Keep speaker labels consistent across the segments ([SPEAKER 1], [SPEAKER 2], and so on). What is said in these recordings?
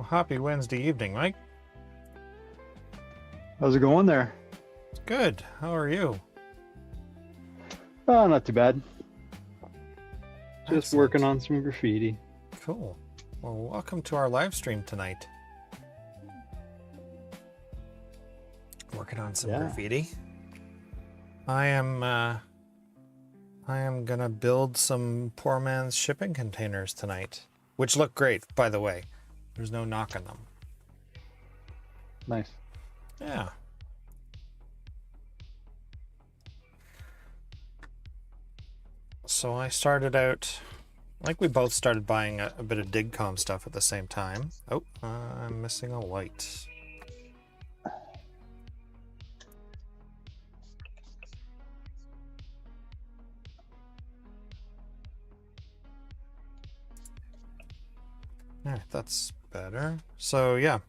[SPEAKER 1] Well, happy Wednesday evening, Mike.
[SPEAKER 2] How's it going there?
[SPEAKER 1] Good. How are you?
[SPEAKER 2] Oh, not too bad. Just
[SPEAKER 1] Excellent.
[SPEAKER 2] working on some graffiti.
[SPEAKER 1] Cool. Well, welcome to our live stream tonight. Working on some graffiti. I am gonna build some poor man's shipping containers tonight, which look great, by the way. There's no knocking them.
[SPEAKER 2] Nice.
[SPEAKER 1] Yeah. So I started out, like we both started buying a bit of DigCom stuff at the same time. Oh, I'm missing a light. Alright, that's better. So yeah,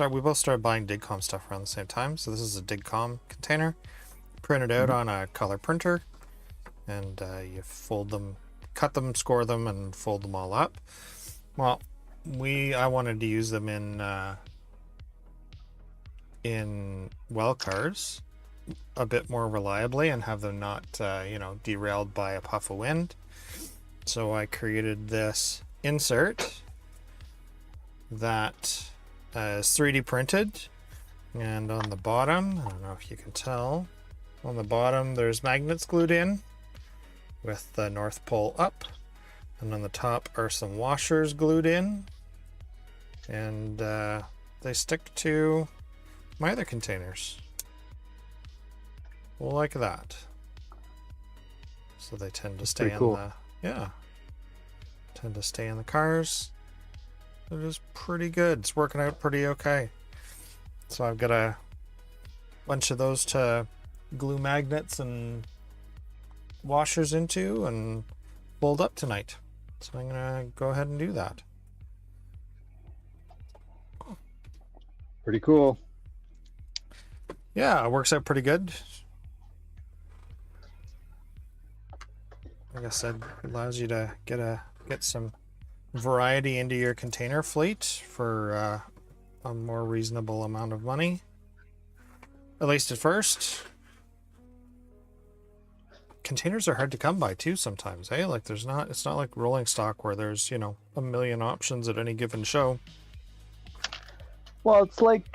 [SPEAKER 1] we both started buying DigCom stuff around the same time. So this is a DigCom container, printed out on a color printer, and you fold them, cut them, score them, and fold them all up. Well, I wanted to use them in well cars a bit more reliably and have them not derailed by a puff of wind. So I created this insert that is 3D printed, and on the bottom, I don't know if you can tell, on the bottom there's magnets glued in with the North Pole up, and on the top are some washers glued in, and they stick to my other containers like that. So they tend to stay in the cars. They're just pretty good. It's working out pretty okay. So I've got a bunch of those to glue magnets and washers into and fold up tonight. So I'm gonna go ahead and do that.
[SPEAKER 2] Pretty cool.
[SPEAKER 1] Yeah, it works out pretty good. Like I said, it allows you to get some variety into your container fleet for a more reasonable amount of money, at least at first. Containers are hard to come by too sometimes, eh? Like it's not like rolling stock where there's, a million options at any given show.
[SPEAKER 2] Well, it's like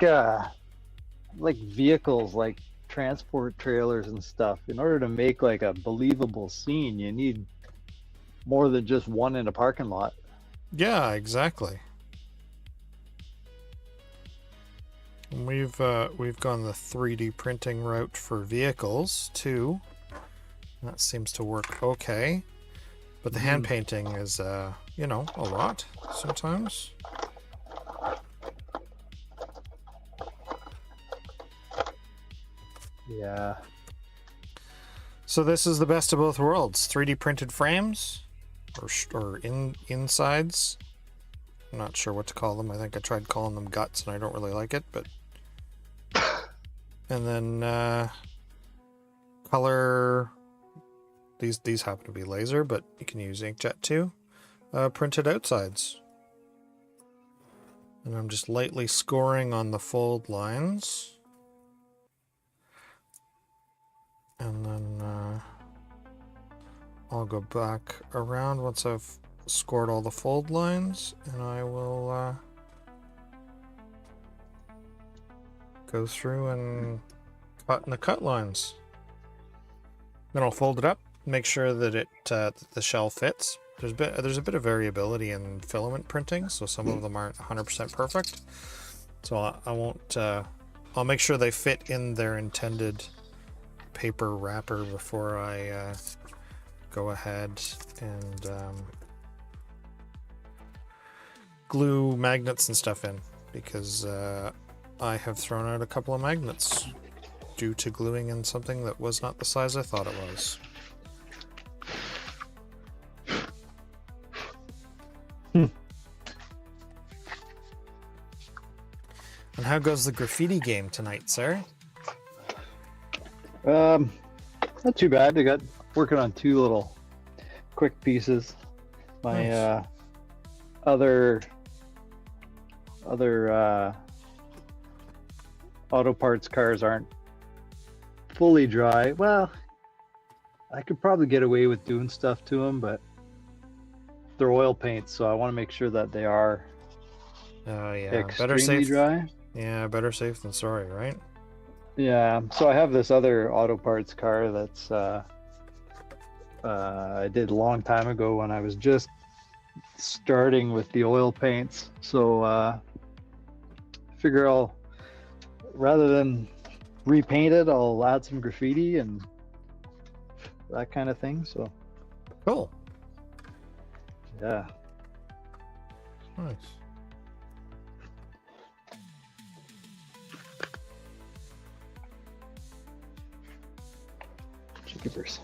[SPEAKER 2] vehicles, like transport trailers and stuff. In order to make like a believable scene, you need more than just one in a parking lot.
[SPEAKER 1] Yeah, exactly. And we've gone the 3D printing route for vehicles too. That seems to work okay. But the hand painting is a lot sometimes.
[SPEAKER 2] Yeah.
[SPEAKER 1] So this is the best of both worlds. 3D printed frames or insides. I'm not sure what to call them. I think I tried calling them guts and I don't really like it, but and then color, these happen to be laser, but you can use inkjet too. Printed outsides. And I'm just lightly scoring on the fold lines. And then I'll go back around once I've scored all the fold lines, and I will go through and cut in the cut lines. Then I'll fold it up, make sure that the shell fits. There's a bit of variability in filament printing, so some of them aren't 100% perfect. So I won't. I'll make sure they fit in their intended paper wrapper before I go ahead and glue magnets and stuff in, because I have thrown out a couple of magnets due to gluing in something that was not the size I thought it was. And how goes the graffiti game tonight, sir?
[SPEAKER 2] Not too bad. I got working on two little quick pieces. My
[SPEAKER 1] Nice.
[SPEAKER 2] other other auto parts cars aren't fully dry. Well, I could probably get away with doing stuff to them, but they're oil paints, so I want to make sure that they are
[SPEAKER 1] Oh yeah, better
[SPEAKER 2] extremely
[SPEAKER 1] safe.
[SPEAKER 2] dry.
[SPEAKER 1] Yeah, better safe than sorry, right?
[SPEAKER 2] Yeah, so I have this other auto parts car that's I did a long time ago when I was just starting with the oil paints. So figure I'll, rather than repaint it, I'll add some graffiti and that kind of thing. So
[SPEAKER 1] Cool.
[SPEAKER 2] yeah.
[SPEAKER 1] Nice.
[SPEAKER 2] Jeepers.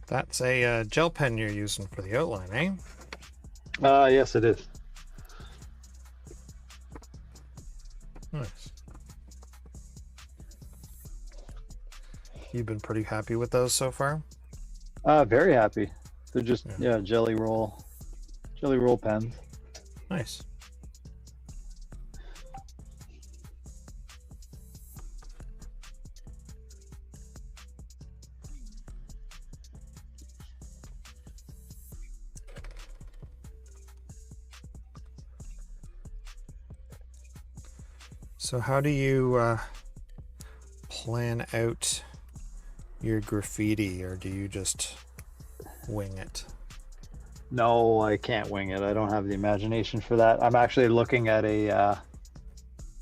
[SPEAKER 1] That's a gel pen you're using for the outline, eh?
[SPEAKER 2] Yes, it is.
[SPEAKER 1] Nice. You've been pretty happy with those so far?
[SPEAKER 2] Very happy. They're just
[SPEAKER 1] Yeah.
[SPEAKER 2] jelly roll pens.
[SPEAKER 1] Nice. So how do you plan out your graffiti, or do you just wing it?
[SPEAKER 2] No, I can't wing it. I don't have the imagination for that. I'm actually looking at a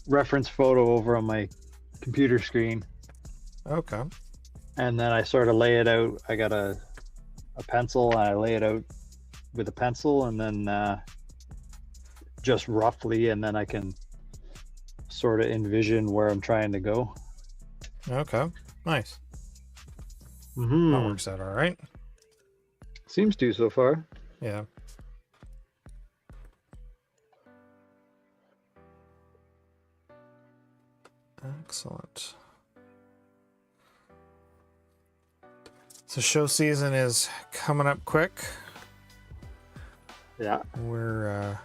[SPEAKER 2] reference photo over on my computer screen,
[SPEAKER 1] Okay.
[SPEAKER 2] and then I sort of lay it out. I got a pencil, and I lay it out with a pencil, and then just roughly, and then I can sort of envision where I'm trying to go.
[SPEAKER 1] Okay. Nice. That
[SPEAKER 2] Mm-hmm.
[SPEAKER 1] works out all right.
[SPEAKER 2] Seems to so far.
[SPEAKER 1] Yeah. Excellent. So show season is coming up quick.
[SPEAKER 2] Yeah.
[SPEAKER 1] We're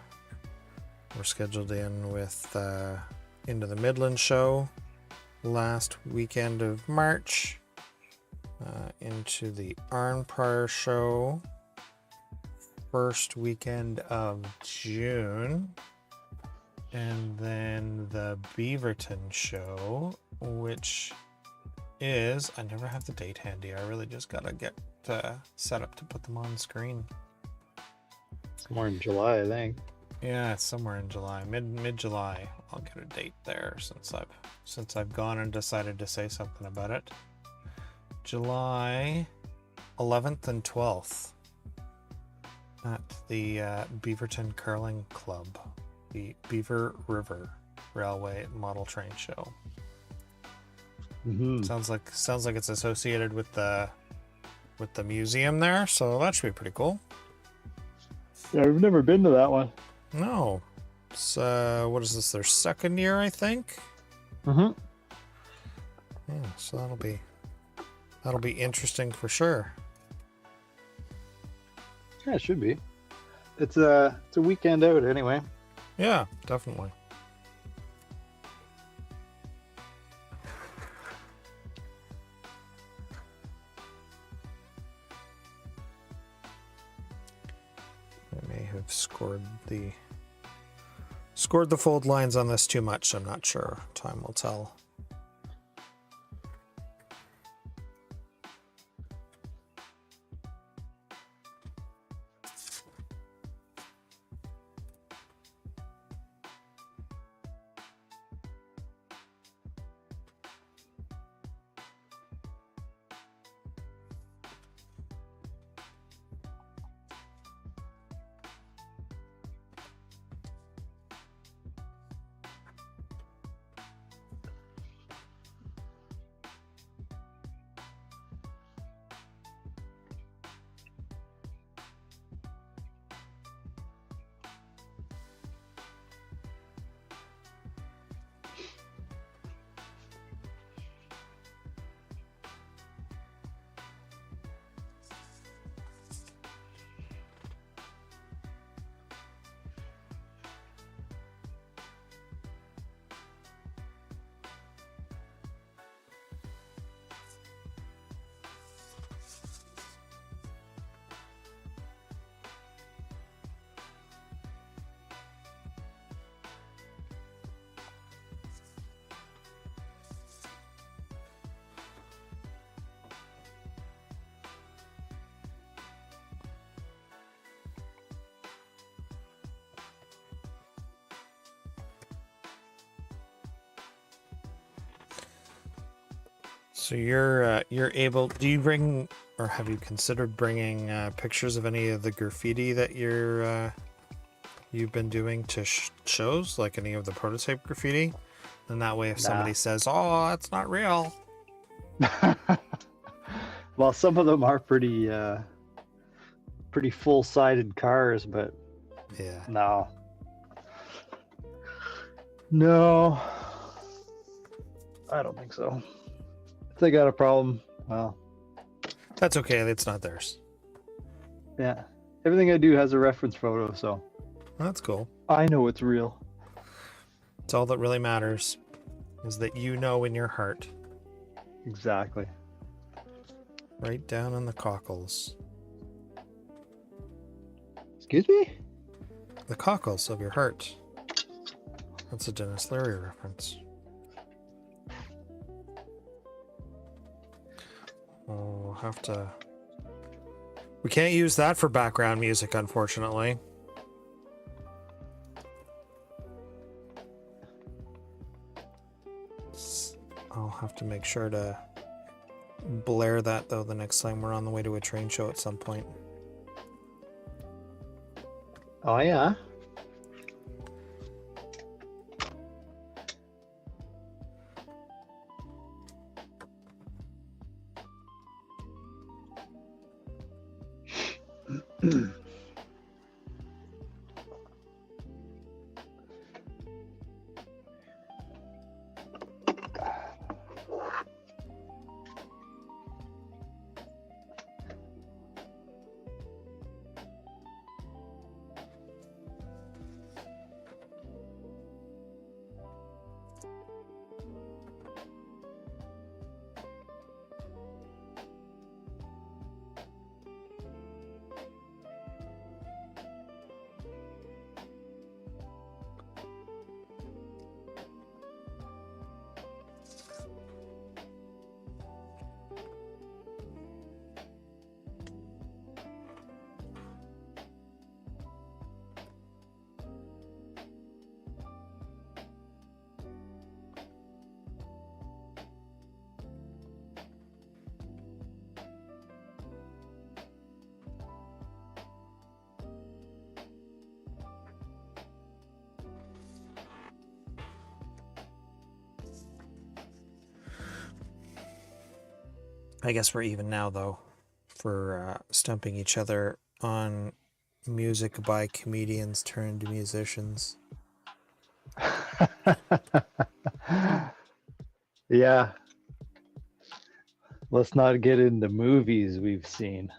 [SPEAKER 1] scheduled in with into the Midland show last weekend of March, into the Arnprior show first weekend of June, and then the Beaverton show, which is, I never have the date handy. I really just gotta get set up to put them on screen.
[SPEAKER 2] Somewhere in July, I think.
[SPEAKER 1] Yeah, it's somewhere in July, mid July. I'll get a date there since I've gone and decided to say something about it. July 11th and 12th at the Beaverton Curling Club, the Beaver River Railway Model Train Show.
[SPEAKER 2] Mm-hmm.
[SPEAKER 1] Sounds like it's associated with the with the museum there, so that should be pretty cool.
[SPEAKER 2] Yeah, I've never been to that one.
[SPEAKER 1] No. It's, what is this, their second year, I think?
[SPEAKER 2] Mm-hmm.
[SPEAKER 1] Yeah, so that'll be interesting for sure.
[SPEAKER 2] Yeah, it should be. It's a weekend out anyway.
[SPEAKER 1] Yeah, definitely. I may have scored the fold lines on this too much. I'm not sure. Time will tell. So you're able. Do you bring, or have you considered bringing pictures of any of the graffiti that you've been doing to shows, like any of the prototype graffiti? And that way, if somebody says, "Oh, that's not real,"
[SPEAKER 2] Well, some of them are pretty full-sided cars, but
[SPEAKER 1] yeah,
[SPEAKER 2] no, I don't think so. If they got a problem, well,
[SPEAKER 1] that's okay. It's not theirs.
[SPEAKER 2] yeah. Everything I do has a reference photo, so
[SPEAKER 1] That's cool.
[SPEAKER 2] I know it's real.
[SPEAKER 1] It's all that really matters, is that you know in your heart,
[SPEAKER 2] Exactly.
[SPEAKER 1] right down in the cockles,
[SPEAKER 2] Excuse me?
[SPEAKER 1] the cockles of your heart. That's a Dennis Leary reference. Oh, we'll have to. We can't use that for background music, unfortunately. I'll have to make sure to blare that, though, the next time we're on the way to a train show at some point.
[SPEAKER 2] Oh, yeah?
[SPEAKER 1] I guess we're even now, though. for stumping each other on music by comedians turned musicians.
[SPEAKER 2] Yeah. Let's not get into movies we've seen.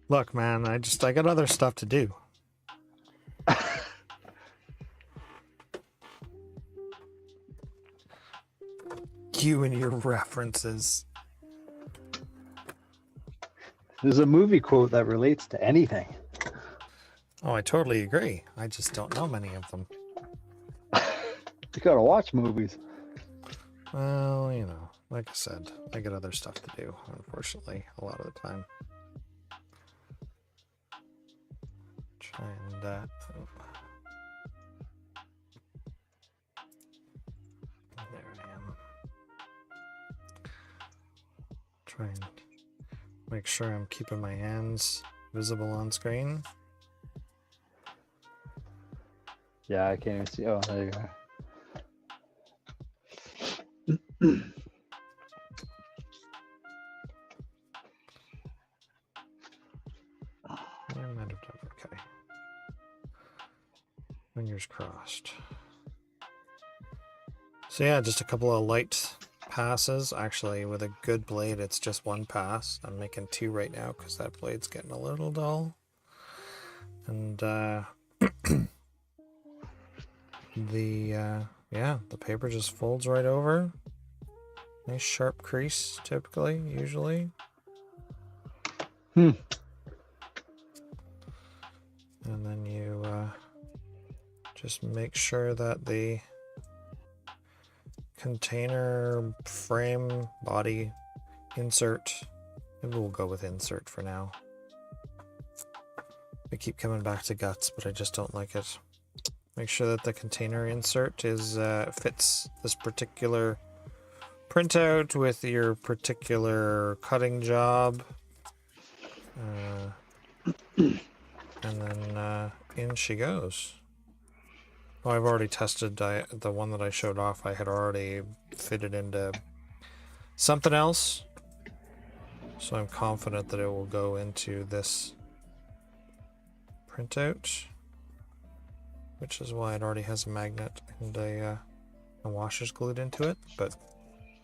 [SPEAKER 1] Look, man, I got other stuff to do. You and your references.
[SPEAKER 2] There's a movie quote that relates to anything.
[SPEAKER 1] Oh, I totally agree. I just don't know many of them.
[SPEAKER 2] You gotta watch movies.
[SPEAKER 1] Well, you know, like I said, I got other stuff to do, unfortunately, a lot of the time. Try and, oh. There I am. Try and make sure I'm keeping my hands visible on screen.
[SPEAKER 2] Yeah, I can't even see. Oh, there you are.
[SPEAKER 1] I might have done okay. Fingers crossed. So yeah, just a couple of light passes. Actually, with a good blade, it's just one pass. I'm making two right now because that blade's getting a little dull. And the paper just folds right over. Nice sharp crease, typically, usually. And then you just make sure that the container frame body insert, maybe we'll go with insert for now. I keep coming back to guts, but I just don't like it. Make sure that the container insert is fits this particular printout with your particular cutting job. And then in she goes. Oh, I've already tested the one that I showed off. I had already fitted into something else. So I'm confident that it will go into this printout, which is why it already has a magnet and a washer's glued into it. But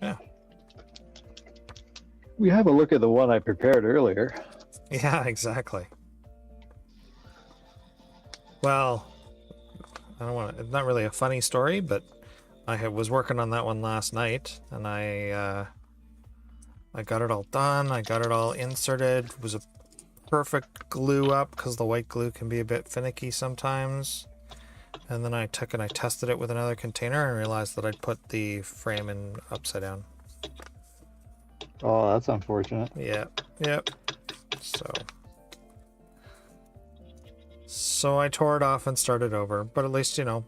[SPEAKER 1] yeah.
[SPEAKER 2] We have a look at the one I prepared earlier.
[SPEAKER 1] Yeah, exactly. Well, I don't want to, it's not really a funny story, but I was working on that one last night, and I got it all done. I got it all inserted. It was a perfect glue up because the white glue can be a bit finicky sometimes. And then I took and I tested it with another container and realized that I'd put the frame in upside down.
[SPEAKER 2] Oh, that's unfortunate.
[SPEAKER 1] Yep. So I tore it off and started over, but at least, you know,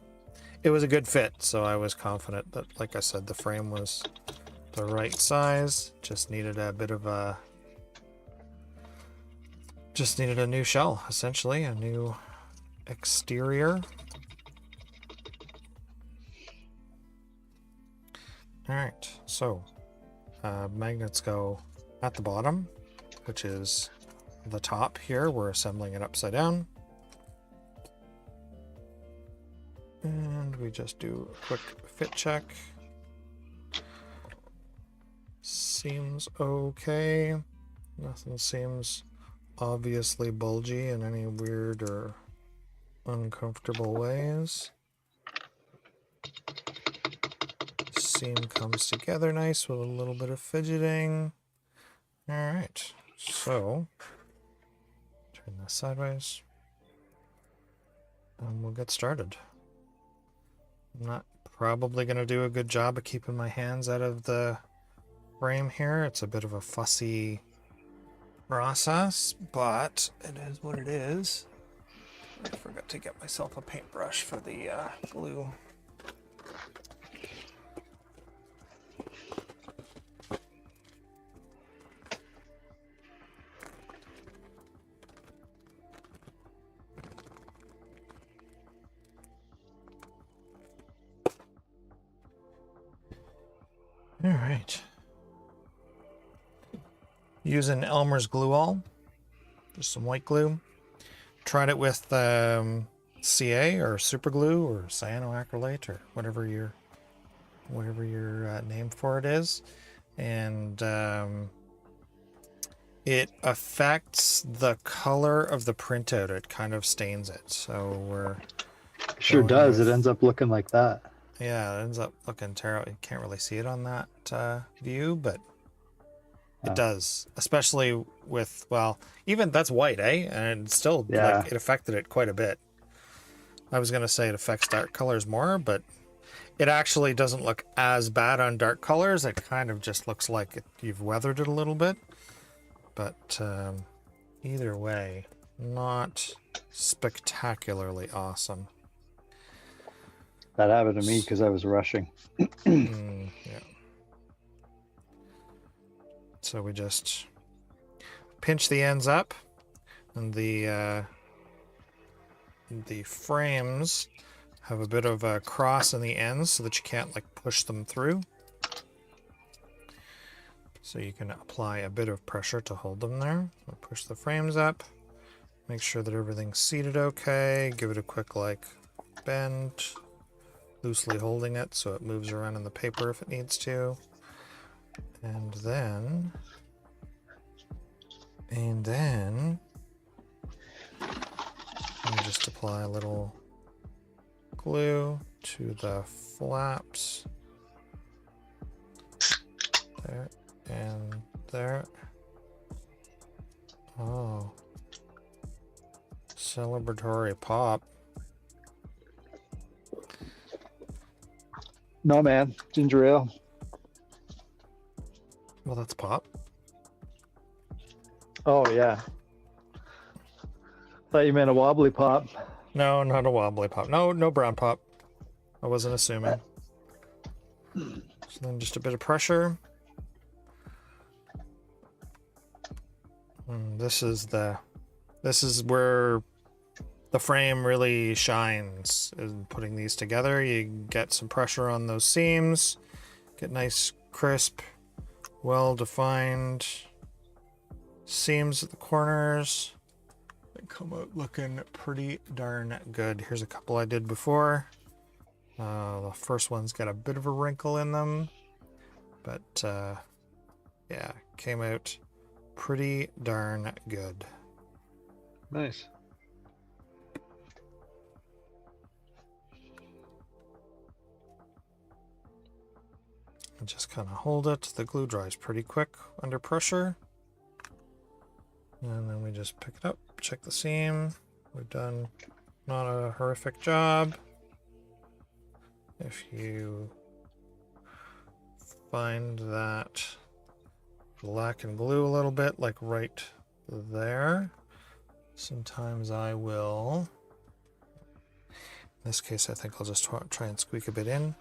[SPEAKER 1] it was a good fit. So I was confident that, like I said, the frame was the right size. Just needed a bit of a, just needed a new shell, essentially, a new exterior. All right, so magnets go at the bottom, which is the top here. We're assembling it upside down. And we just do a quick fit check. Seems okay. Nothing seems obviously bulgy in any weird or uncomfortable ways. Seam comes together nice with a little bit of fidgeting. All right, so turn this sideways and we'll get started. I'm not probably going to do a good job of keeping my hands out of the frame here. It's a bit of a fussy process, but it is what it is. I forgot to get myself a paintbrush for the glue. All right. using Elmer's glue all, just some white glue. Tried it with CA or super glue or cyanoacrylate or whatever your name for it is, and it affects the color of the printout. It kind of stains it. So we're
[SPEAKER 2] Sure
[SPEAKER 1] going
[SPEAKER 2] does.
[SPEAKER 1] with,
[SPEAKER 2] It ends up looking like that.
[SPEAKER 1] yeah, it ends up looking terrible. You can't really see it on that view, but it does, especially with, well, even that's white, eh? And it's still,
[SPEAKER 2] Yeah.
[SPEAKER 1] like, it affected it quite a bit. I was going to say it affects dark colors more, but it actually doesn't look as bad on dark colors. It kind of just looks like you've weathered it a little bit. But either way, not spectacularly awesome.
[SPEAKER 2] That happened to me because I was rushing.
[SPEAKER 1] Yeah. So we just pinch the ends up, and the frames have a bit of a cross in the ends so that you can't like push them through. So you can apply a bit of pressure to hold them there. So push the frames up, make sure that everything's seated okay, give it a quick like bend, loosely holding it so it moves around in the paper if it needs to. And then you just apply a little glue to the flaps there and there. Oh, celebratory pop.
[SPEAKER 2] No, man. Ginger ale.
[SPEAKER 1] Well, that's pop.
[SPEAKER 2] Oh, yeah. Thought you meant a wobbly pop.
[SPEAKER 1] No, not a wobbly pop. No brown pop. I wasn't assuming. So then just a bit of pressure. And this is where the frame really shines, in putting these together. You get some pressure on those seams, get nice, crisp, well-defined seams at the corners. They come out looking pretty darn good. Here's a couple I did before. The first one's got a bit of a wrinkle in them, but yeah, came out pretty darn good.
[SPEAKER 2] Nice.
[SPEAKER 1] And just kind of hold it. The glue dries pretty quick under pressure. And then we just pick it up, check the seam. We've done not a horrific job. If you find that black and glue a little bit, like right there, sometimes I will, in this case I think I'll just try and squeak a bit in.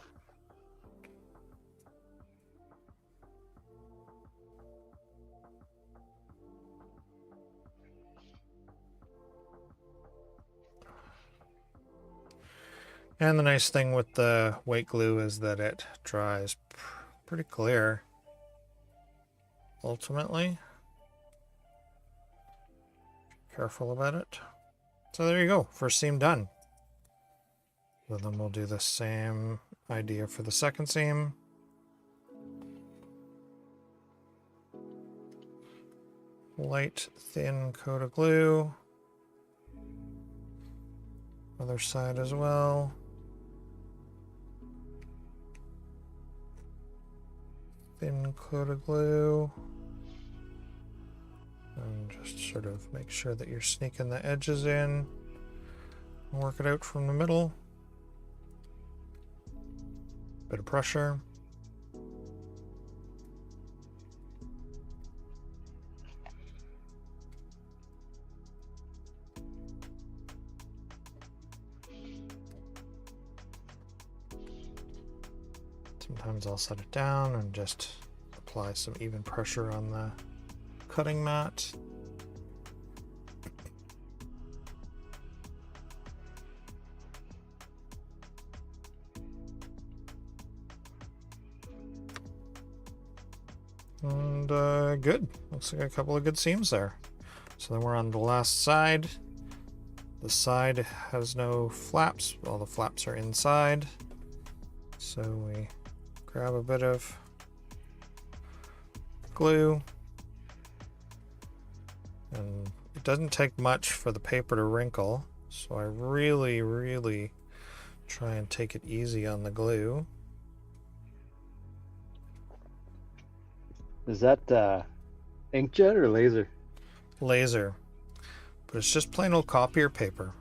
[SPEAKER 1] And the nice thing with the white glue is that it dries pretty clear, ultimately. Careful about it. So there you go, first seam done. So then we'll do the same idea for the second seam. Light, thin coat of glue. Other side as well. Thin coat of glue. And just sort of make sure that you're sneaking the edges in. Work it out from the middle. Bit of pressure. Sometimes I'll set it down and just apply some even pressure on the cutting mat. And good. Looks like a couple of good seams there. So then we're on the last side. The side has no flaps. All the flaps are inside. So we grab a bit of glue. And it doesn't take much for the paper to wrinkle. So I really try and take it easy on the glue.
[SPEAKER 2] Is that inkjet or laser?
[SPEAKER 1] Laser. But it's just plain old copier paper.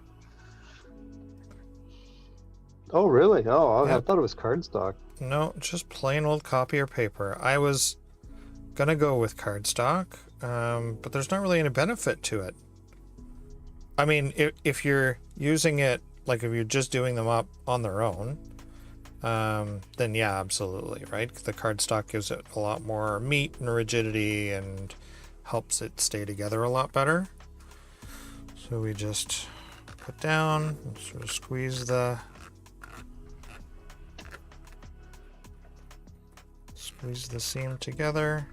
[SPEAKER 2] Oh, really? Oh, I
[SPEAKER 1] Yep.
[SPEAKER 2] thought it was cardstock.
[SPEAKER 1] No, just plain old copier paper. I was gonna go with cardstock, but there's not really any benefit to it. I mean, if you're using it, like if you're just doing them up on their own, then yeah, absolutely, right? The cardstock gives it a lot more meat and rigidity and helps it stay together a lot better. So we just put down and sort of squeeze the seam together.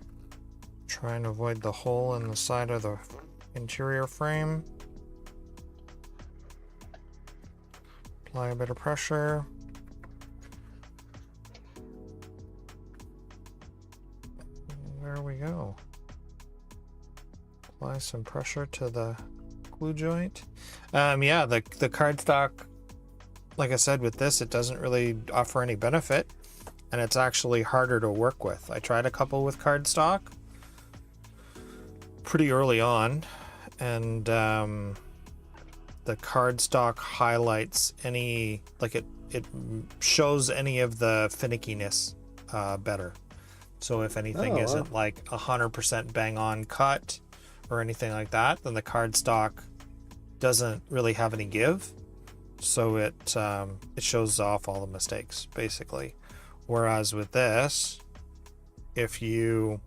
[SPEAKER 1] Try and avoid the hole in the side of the interior frame. Apply a bit of pressure. There we go. Apply some pressure to the glue joint. Yeah, the cardstock, like I said, with this, it doesn't really offer any benefit, and it's actually harder to work with. I tried a couple with cardstock pretty early on, and the cardstock highlights any, like it shows any of the finickiness better. So if anything
[SPEAKER 2] Oh, wow.
[SPEAKER 1] isn't like 100% bang on cut or anything like that, then the cardstock doesn't really have any give. So it shows off all the mistakes basically. Whereas with this, if you,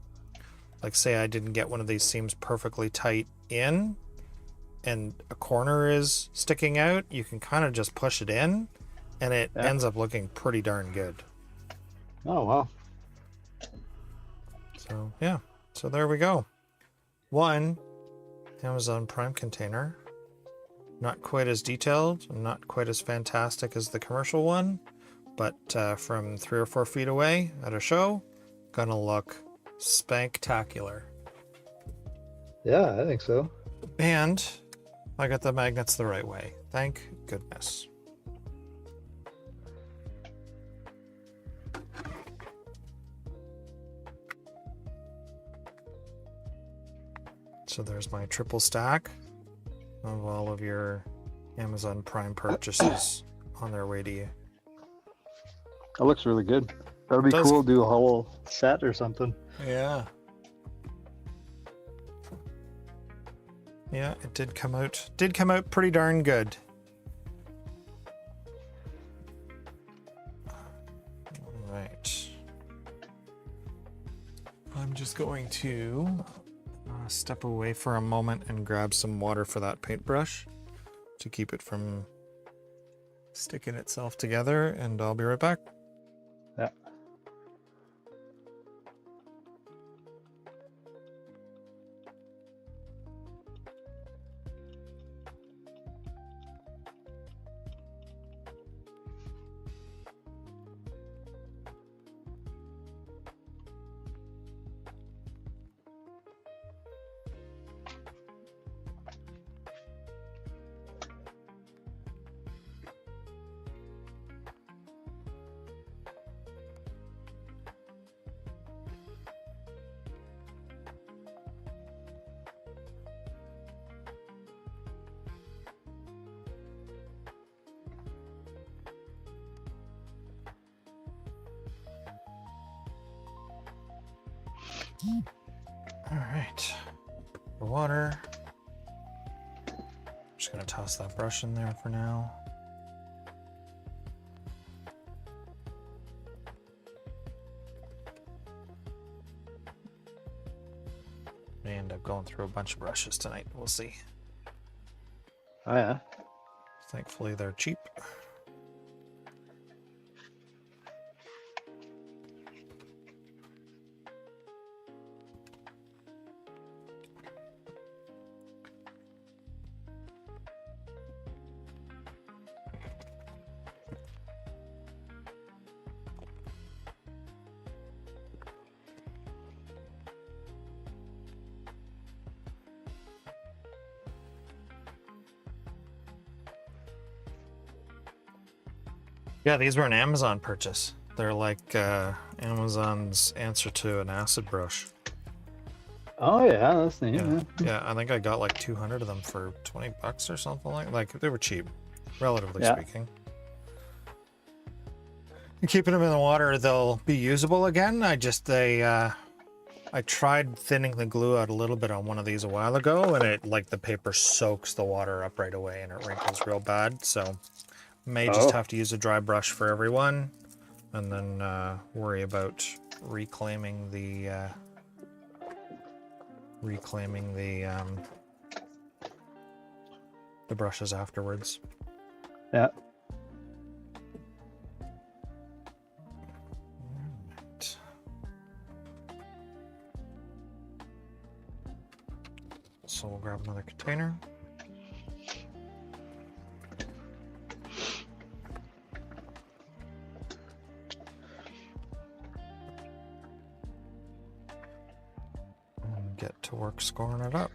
[SPEAKER 1] like say I didn't get one of these seams perfectly tight in and a corner is sticking out, you can kind of just push it in and it ends up looking pretty darn good.
[SPEAKER 2] Oh, wow.
[SPEAKER 1] So yeah, so there we go. One Amazon Prime container. Not quite as detailed, not quite as fantastic as the commercial one, but from 3 or 4 feet away at a show, gonna look spectacular.
[SPEAKER 2] Yeah, I think so.
[SPEAKER 1] And I got the magnets the right way. Thank goodness. So there's my triple stack of all of your Amazon Prime purchases on their way to you.
[SPEAKER 2] That looks really good. That would be cool to do a whole set or something.
[SPEAKER 1] Yeah. Yeah, it did come out pretty darn good. All right. I'm just going to step away for a moment and grab some water for that paintbrush to keep it from sticking itself together, and I'll be right back.
[SPEAKER 2] Yeah.
[SPEAKER 1] All right, water. Just gonna toss that brush in there for now. May end up going through a bunch of brushes tonight. We'll see.
[SPEAKER 2] Oh, yeah.
[SPEAKER 1] Thankfully, they're cheap. Yeah, these were an Amazon purchase. They're like Amazon's answer to an acid brush.
[SPEAKER 2] Oh yeah, that's neat.
[SPEAKER 1] Yeah,
[SPEAKER 2] Yeah.
[SPEAKER 1] yeah. I think I got like 200 of them for $20 or something like. They were cheap, relatively
[SPEAKER 2] Yeah.
[SPEAKER 1] speaking. And keeping them in the water, they'll be usable again. I tried thinning the glue out a little bit on one of these a while ago, and it like the paper soaks the water up right away, and it wrinkles real bad. So may just
[SPEAKER 2] Oh.
[SPEAKER 1] have to use a dry brush for everyone, and then worry about reclaiming the brushes afterwards.
[SPEAKER 2] Yeah.
[SPEAKER 1] Right. So we'll grab another container. And get to work scoring it up.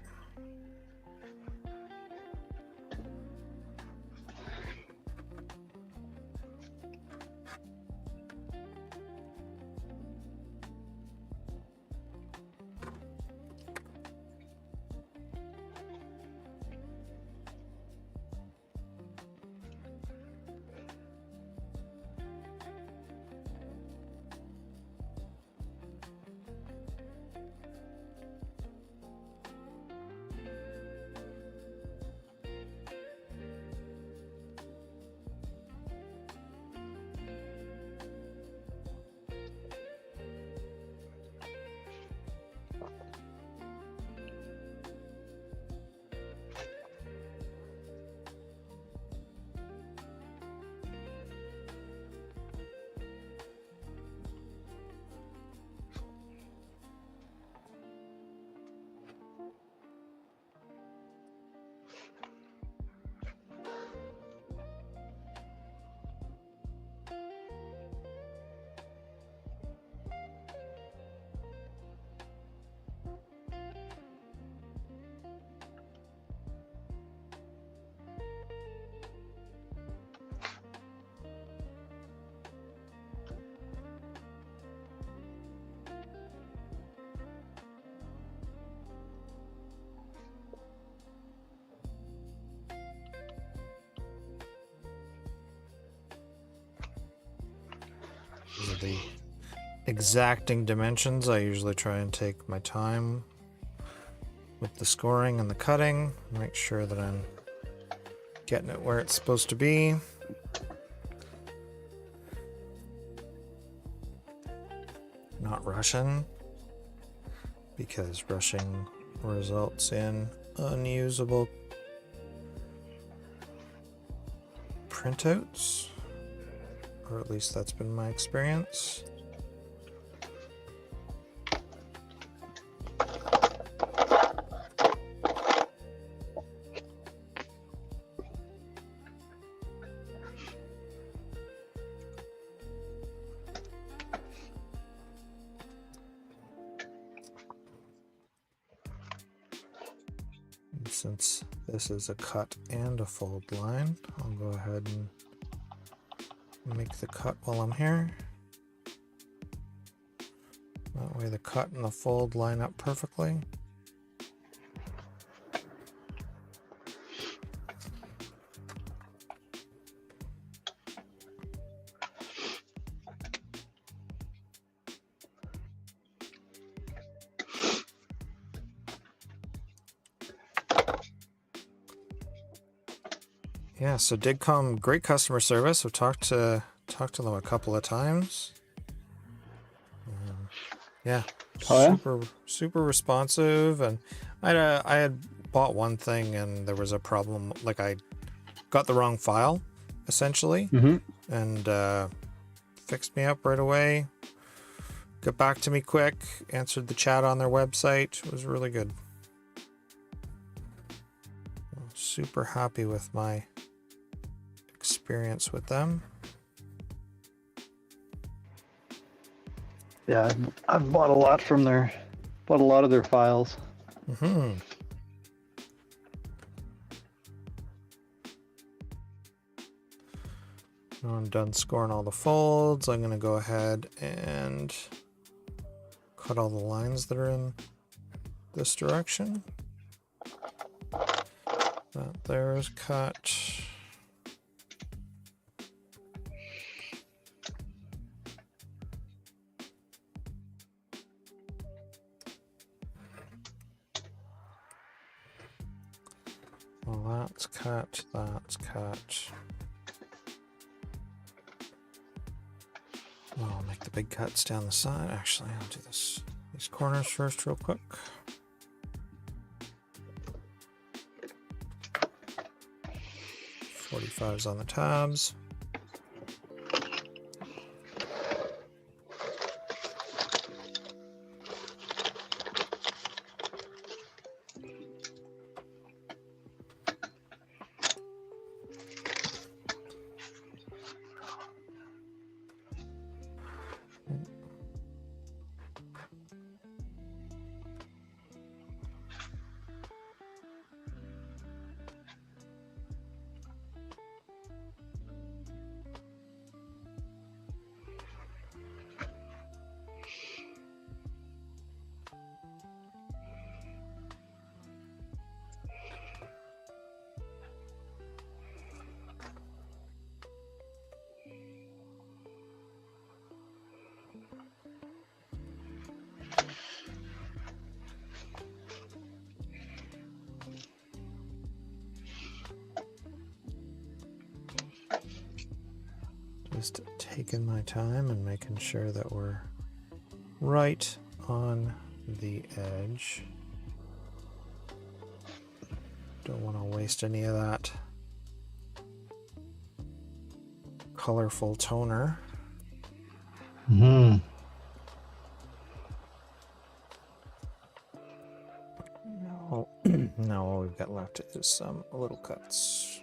[SPEAKER 1] These are the exacting dimensions. I usually try and take my time with the scoring and the cutting, make sure that I'm getting it where it's supposed to be. Not rushing, because rushing results in unusable printouts, or at least that's been my experience. And since this is a cut and a fold line, I'll go ahead and make the cut while I'm here. That way the cut and the fold line up perfectly. Yeah, so Digcom, great customer service. I've talked to them a couple of times. Yeah,
[SPEAKER 2] Oh, yeah?
[SPEAKER 1] super responsive. And I had bought one thing and there was a problem. Like I got the wrong file, essentially, and fixed me up right away. Got back to me quick. Answered the chat on their website. It was really good. Super happy with my experience with them.
[SPEAKER 2] Yeah, I've bought a lot from bought a lot of their files.
[SPEAKER 1] Now I'm done scoring all the folds. I'm going to go ahead and cut all the lines that are in this direction. That there is cut. Well, that's cut, that's cut. I'll make the big cuts down the side. Actually, I'll do these corners first real quick. .45s on the tabs. Just taking my time and making sure that we're right on the edge. Don't want to waste any of that colorful toner.
[SPEAKER 2] Mm-hmm.
[SPEAKER 1] Now all we've got left is some little cuts.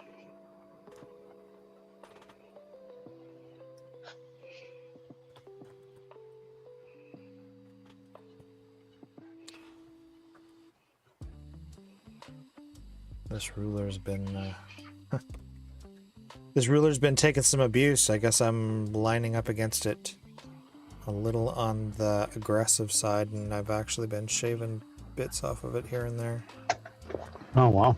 [SPEAKER 1] This ruler's been this ruler's been taking some abuse. I guess I'm lining up against it a little on the aggressive side, and I've actually been shaving bits off of it here and there.
[SPEAKER 2] Oh, wow.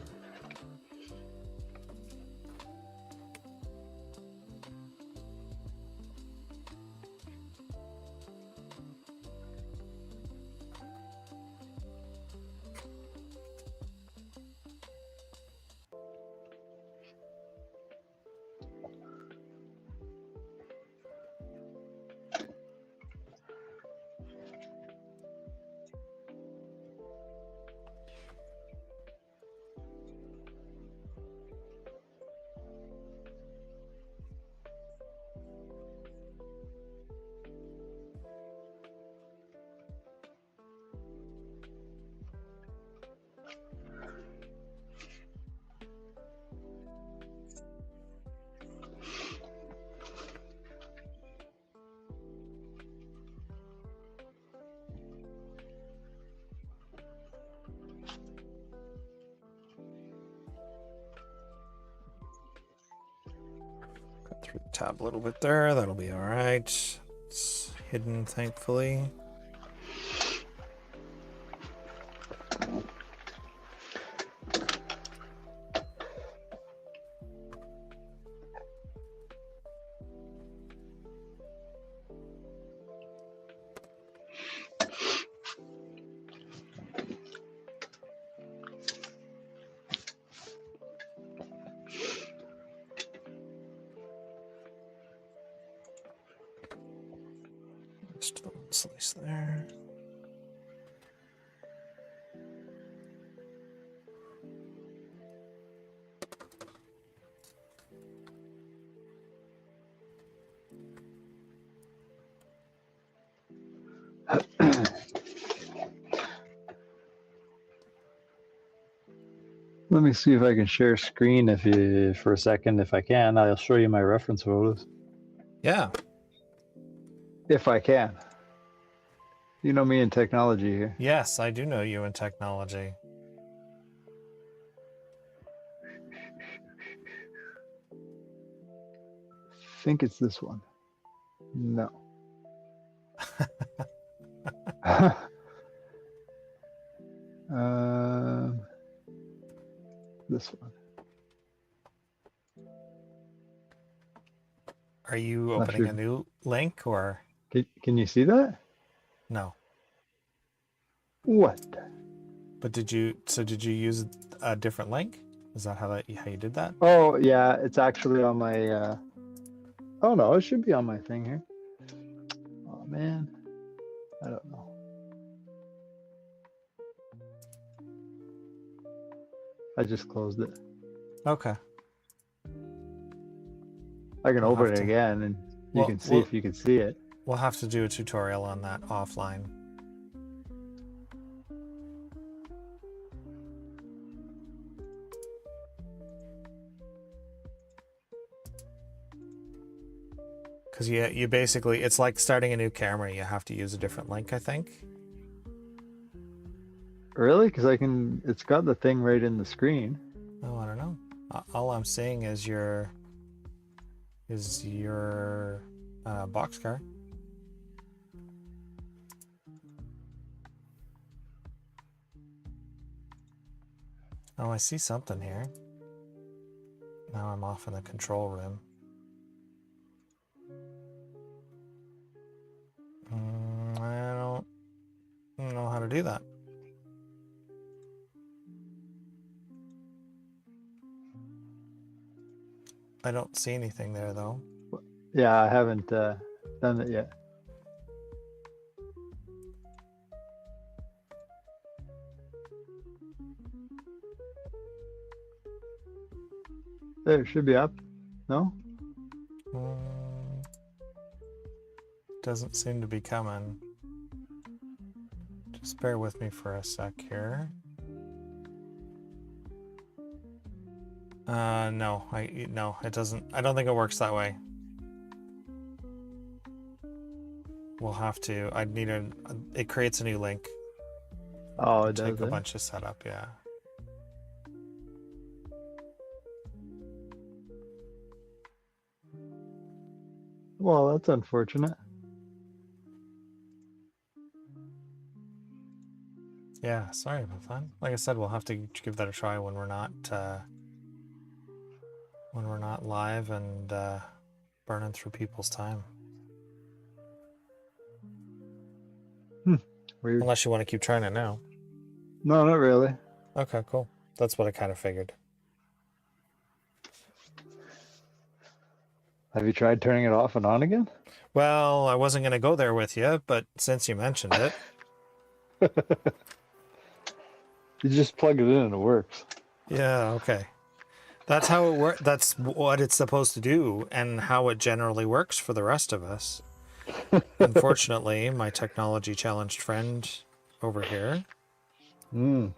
[SPEAKER 1] Cut through the tab a little bit there. That'll be all right. It's hidden, thankfully. Just a little slice there.
[SPEAKER 2] Let me see if I can share screen for a second. If I can, I'll show you my reference photos.
[SPEAKER 1] Yeah.
[SPEAKER 2] If I can. You know me in technology here.
[SPEAKER 1] Yes, I do know you in technology.
[SPEAKER 2] think it's this one. No. This one.
[SPEAKER 1] Are you
[SPEAKER 2] Not
[SPEAKER 1] opening
[SPEAKER 2] sure.
[SPEAKER 1] a new link or
[SPEAKER 2] Can you see that?
[SPEAKER 1] no?
[SPEAKER 2] What?
[SPEAKER 1] But did you use a different link? Is that how you did that?
[SPEAKER 2] Oh, yeah, it's actually on my, oh no, it should be on my thing here. Oh man, I don't know. I just closed it.
[SPEAKER 1] Okay.
[SPEAKER 2] I can
[SPEAKER 1] We'll
[SPEAKER 2] open
[SPEAKER 1] have
[SPEAKER 2] it
[SPEAKER 1] to-
[SPEAKER 2] again and you
[SPEAKER 1] Well,
[SPEAKER 2] can see if you can see it.
[SPEAKER 1] We'll have to do a tutorial on that offline. Because you basically, it's like starting a new camera. You have to use a different link, I think.
[SPEAKER 2] Really? Because it's got the thing right in the screen.
[SPEAKER 1] Oh, I don't know. All I'm seeing is your boxcar. Oh, I see something here. Now I'm off in the control room. I don't know how to do that. I don't see anything there though.
[SPEAKER 2] Yeah, I haven't done it yet. There, it should be up. No?
[SPEAKER 1] Doesn't seem to be coming. Just bear with me for a sec here. No, it doesn't. I don't think it works that way. We'll have to. I'd need it creates a new link.
[SPEAKER 2] Oh, it
[SPEAKER 1] Take
[SPEAKER 2] does
[SPEAKER 1] a
[SPEAKER 2] it?
[SPEAKER 1] bunch of setup, yeah.
[SPEAKER 2] Well, that's unfortunate.
[SPEAKER 1] Yeah, sorry about that. Like I said, we'll have to give that a try when we're not live and burning through people's time.
[SPEAKER 2] Weird.
[SPEAKER 1] Unless you want to keep trying it now.
[SPEAKER 2] No, not really.
[SPEAKER 1] Okay, cool. That's what I kind of figured.
[SPEAKER 2] Have you tried turning it off and on again?
[SPEAKER 1] Well, I wasn't going to go there with you, but since you mentioned it.
[SPEAKER 2] You just plug it in and it works.
[SPEAKER 1] Yeah, okay. That's how it works. That's what it's supposed to do and how it generally works for the rest of us. Unfortunately, my technology challenged friend over here.
[SPEAKER 2] Yeah.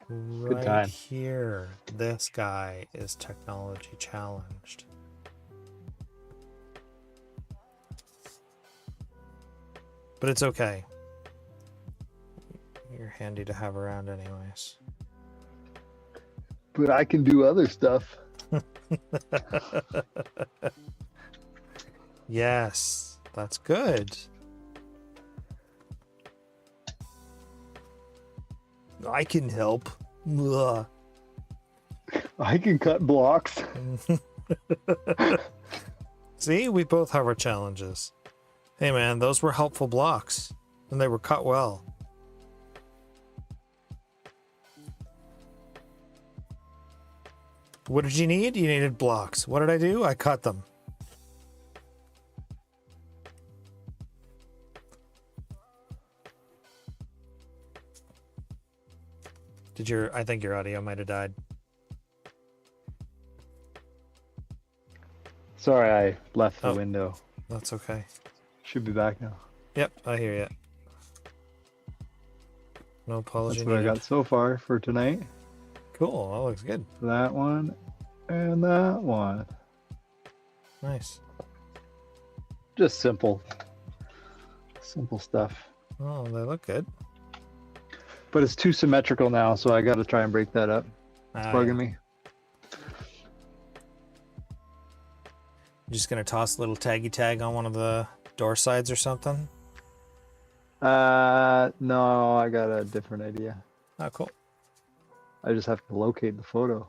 [SPEAKER 1] Right
[SPEAKER 2] time.
[SPEAKER 1] here. This guy is technology challenged. But it's okay. You're handy to have around anyways.
[SPEAKER 2] But I can do other stuff.
[SPEAKER 1] Yes, that's good. I can help. Ugh.
[SPEAKER 2] I can cut blocks.
[SPEAKER 1] See, we both have our challenges. Hey man, those were helpful blocks, and they were cut well. What did you need? You needed blocks. What did I do? I cut them. I think your audio might have died.
[SPEAKER 2] Sorry, I left the window.
[SPEAKER 1] That's okay.
[SPEAKER 2] Should be back now.
[SPEAKER 1] Yep, I hear you. No apology
[SPEAKER 2] That's what I
[SPEAKER 1] needed.
[SPEAKER 2] got so far for tonight.
[SPEAKER 1] Cool, that looks good.
[SPEAKER 2] That one and that one.
[SPEAKER 1] Nice.
[SPEAKER 2] Just simple stuff.
[SPEAKER 1] Oh, they look good.
[SPEAKER 2] But it's too symmetrical now, so I got to try and break that up. It's bugging me.
[SPEAKER 1] just gonna toss a little taggy tag on one of the door sides or something?
[SPEAKER 2] No, I got a different idea.
[SPEAKER 1] Oh, cool.
[SPEAKER 2] I just have to locate the photo.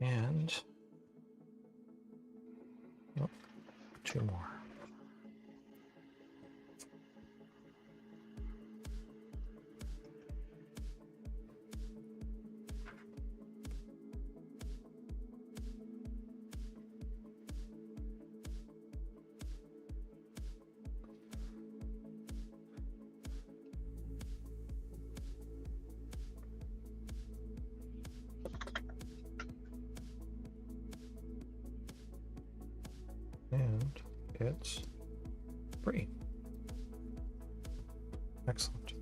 [SPEAKER 1] And oh, 2 more. And it's free. Excellent.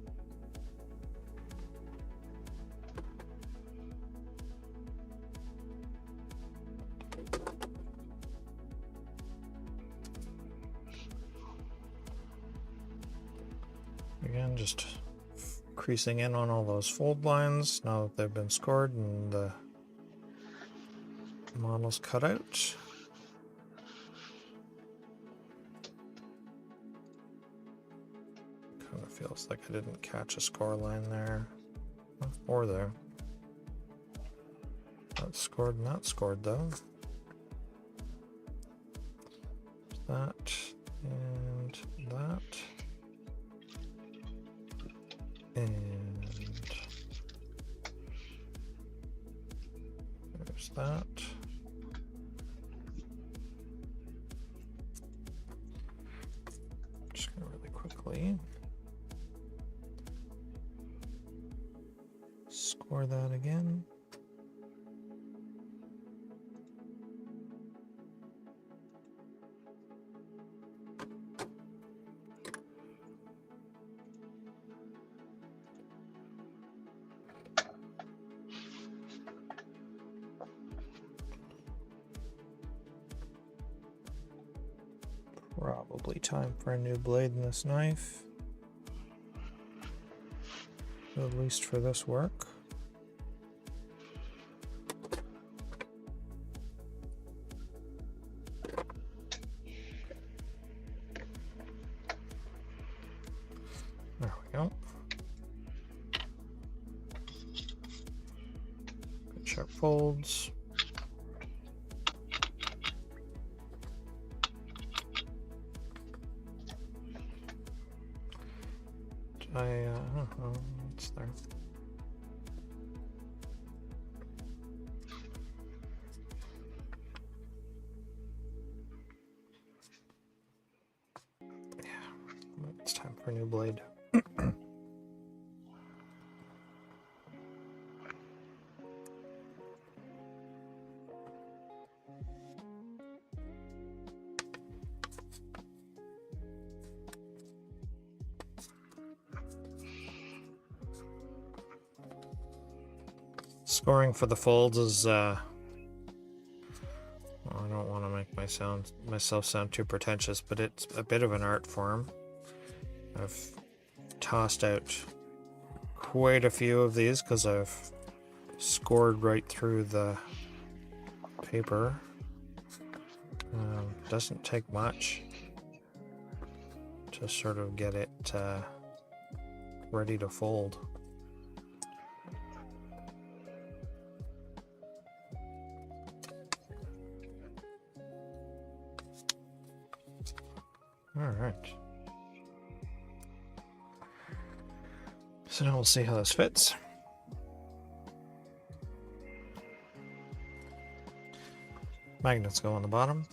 [SPEAKER 1] Again, just creasing in on all those fold lines now that they've been scored and the model's cut out. Kind of feels like I didn't catch a score line there or there. Not scored, not scored though. That and that. And there's that. Just gonna really quickly score that again. Probably time for a new blade in this knife, at least for this work. There we go. Good sharp folds. I don't know, it's there. Yeah, it's time for a new blade. Scoring for the folds is I don't want to make myself sound too pretentious, but it's a bit of an art form. I've tossed out quite a few of these because I've scored right through the paper. Doesn't take much to sort of get it ready to fold. All right. So now we'll see how this fits. Magnets go on the bottom.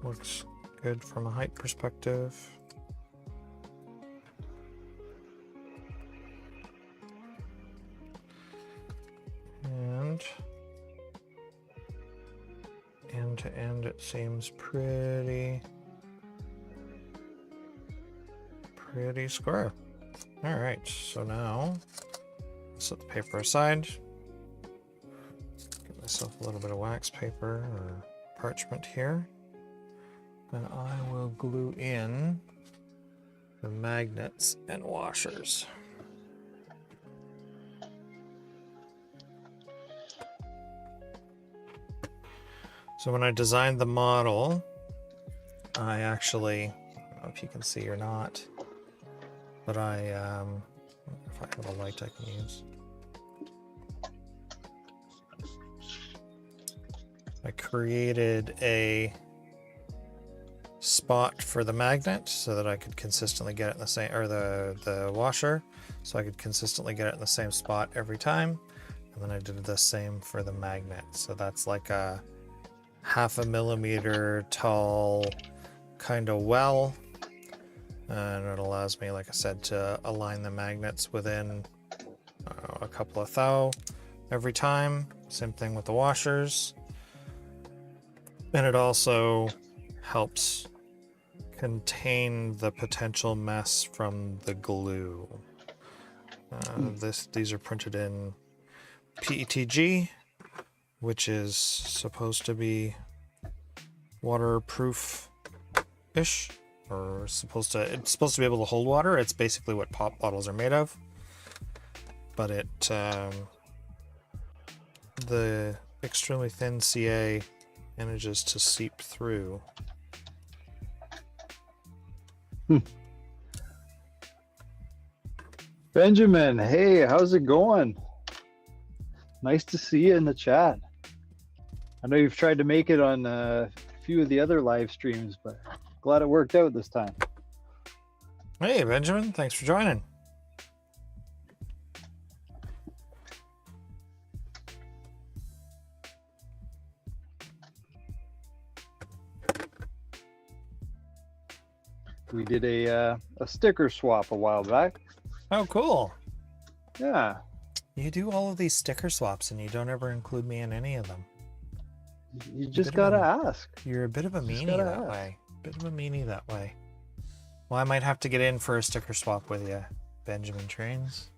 [SPEAKER 1] Looks good from a height perspective. And end to end, it seems pretty square. All right, so now set the paper aside. Get myself a little bit of wax paper or parchment here. And I will glue in the magnets and washers. So when I designed the model, I actually, I don't know if you can see or not, but if I have a light I can use. I created a spot for the magnet so that I could consistently get it in the same, or the washer, so I could consistently get it in the same spot every time. And then I did the same for the magnet. So that's like a 0.5 millimeter tall kind of well. And it allows me, like I said, to align the magnets within a couple of thou every time. Same thing with the washers. And it also helps contain the potential mess from the glue. These are printed in PETG, which is supposed to be waterproof-ish, or it's supposed to be able to hold water. It's basically what pop bottles are made of, but the extremely thin CA manages to seep through.
[SPEAKER 2] Benjamin, hey, how's it going? Nice to see you in the chat. I know you've tried to make it on a few of the other live streams, but glad it worked out this time.
[SPEAKER 1] Hey, Benjamin, thanks for joining.
[SPEAKER 2] We did a sticker swap a while back.
[SPEAKER 1] Oh, cool.
[SPEAKER 2] Yeah.
[SPEAKER 1] You do all of these sticker swaps and you don't ever include me in any of them.
[SPEAKER 2] You just gotta ask.
[SPEAKER 1] You're a bit of a meanie that way. Bit of a meanie that way. Well, I might have to get in for a sticker swap with you, Benjamin Trains.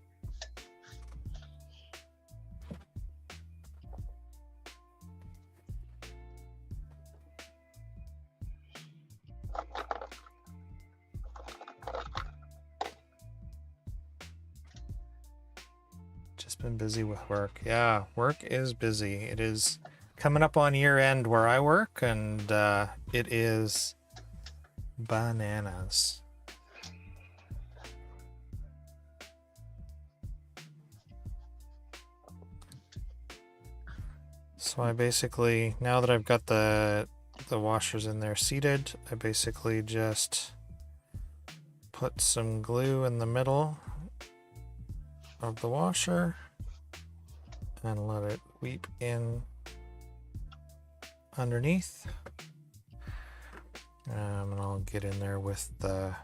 [SPEAKER 1] Been busy with work. Yeah, work is busy. It is coming up on year end where I work, and it is bananas. So I basically, now that I've got the washers in there seated, I basically just put some glue in the middle of the washer and let it weep in underneath. And I'll get in there with the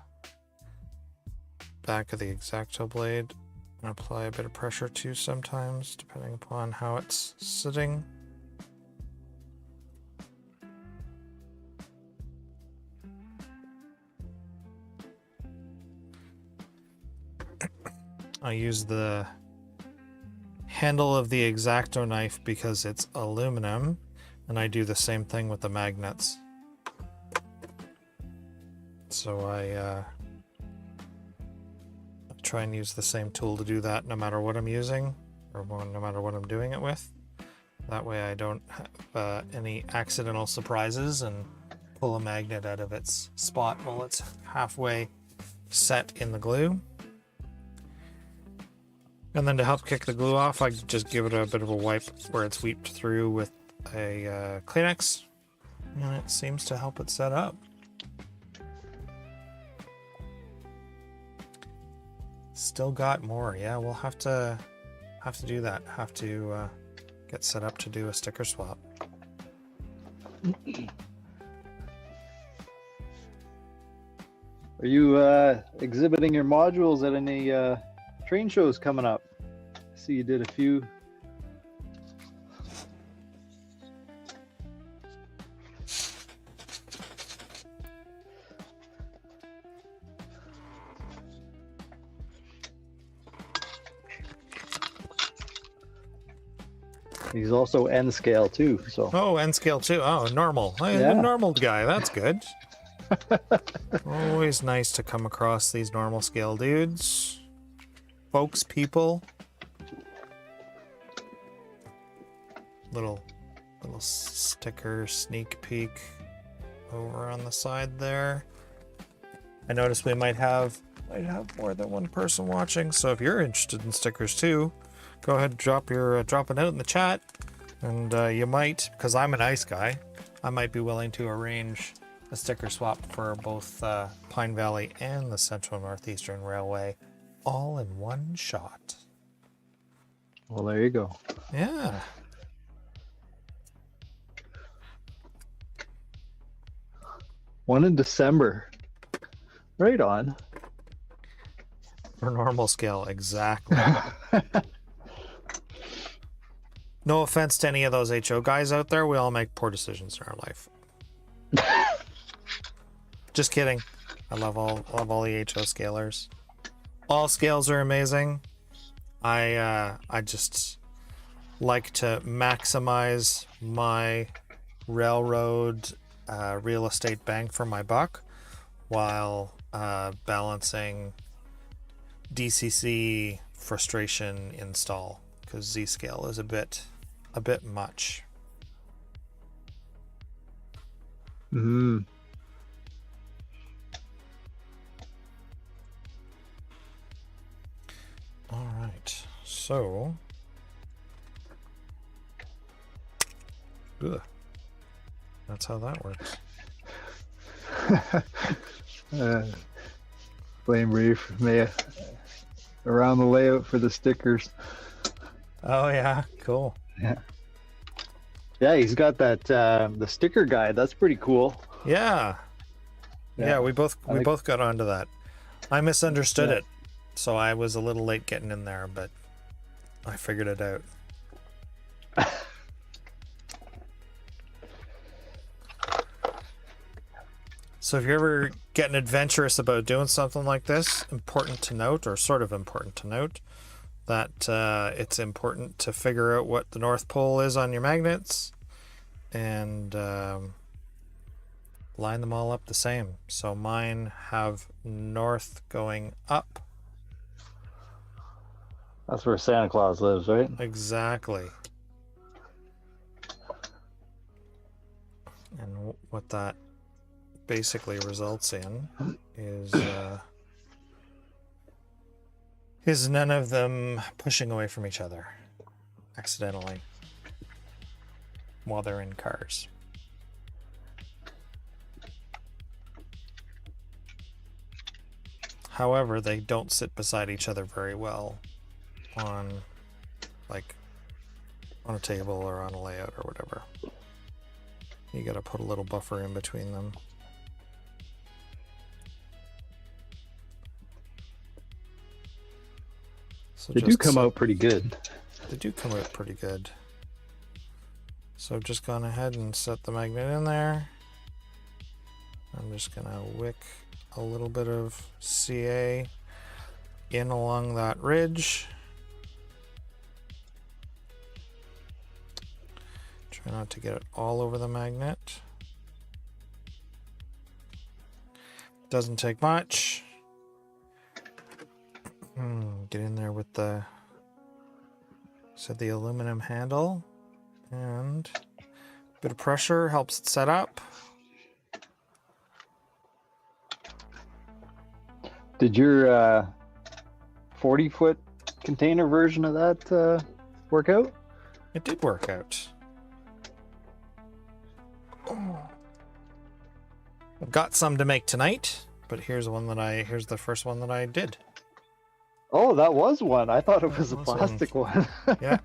[SPEAKER 1] back of the X-Acto blade and apply a bit of pressure too sometimes, depending upon how it's sitting. I use the handle of the X-Acto knife because it's aluminum, and I do the same thing with the magnets. So I try and use the same tool to do that no matter what I'm using, or no matter what I'm doing it with. That way I don't have any accidental surprises and pull a magnet out of its spot while it's halfway set in the glue. And then to help kick the glue off, I just give it a bit of a wipe where it's weeped through with a Kleenex, and it seems to help it set up. Still got more. Yeah, we'll have to do that. Have to get set up to do a sticker swap.
[SPEAKER 2] Are you exhibiting your modules at any train shows coming up? I see you did a few. He's also N scale too, so.
[SPEAKER 1] Oh, N scale too. Oh, normal. I'm a
[SPEAKER 2] Yeah.
[SPEAKER 1] normal guy. That's good. Always nice to come across these normal scale dudes. Folks, people. Little sticker sneak peek over on the side there. I noticed we might have more than one person watching, so if you're interested in stickers too, go ahead and drop a note in the chat, and you might, because I'm a nice guy, I might be willing to arrange a sticker swap for both Pine Valley and the Central Northeastern Railway, all in one shot.
[SPEAKER 2] Well, there you go.
[SPEAKER 1] Yeah.
[SPEAKER 2] One in December. Right on.
[SPEAKER 1] For normal scale, exactly. No offense to any of those HO guys out there, we all make poor decisions in our life. Just kidding. I love all the HO scalers. All scales are amazing. I just like to maximize my railroad real estate bang for my buck while balancing DCC frustration install, because Z scale is a bit much.
[SPEAKER 2] Mm-hmm.
[SPEAKER 1] All right, so that's how that works.
[SPEAKER 2] Blame Reef around the layout for the stickers.
[SPEAKER 1] Oh yeah, cool.
[SPEAKER 2] Yeah, he's got that the sticker guide. That's pretty cool.
[SPEAKER 1] Yeah, we both got onto that. I misunderstood it, so I was a little late getting in there, but I figured it out. So if you're ever getting adventurous about doing something like this, important to note, or sort of important to note, that it's important to figure out what the North Pole is on your magnets and line them all up the same. So mine have north going up.
[SPEAKER 2] That's where Santa Claus lives, right?
[SPEAKER 1] Exactly. And what that basically results in is none of them pushing away from each other accidentally while they're in cars. However, they don't sit beside each other very well on a table or on a layout or whatever. You gotta put a little buffer in between them. So
[SPEAKER 2] they do come out pretty good.
[SPEAKER 1] They do come out pretty good. So I've just gone ahead and set the magnet in there. I'm just gonna wick a little bit of CA in along that ridge. Try not to get it all over the magnet. Doesn't take much. Get in there with the aluminum handle, and a bit of pressure helps it set up.
[SPEAKER 2] Did your 40-foot container version of that work out?
[SPEAKER 1] It did work out. I've got some to make tonight, but here's the first one that I did.
[SPEAKER 2] Oh, that was one. I thought it was a plastic one.
[SPEAKER 1] Yeah.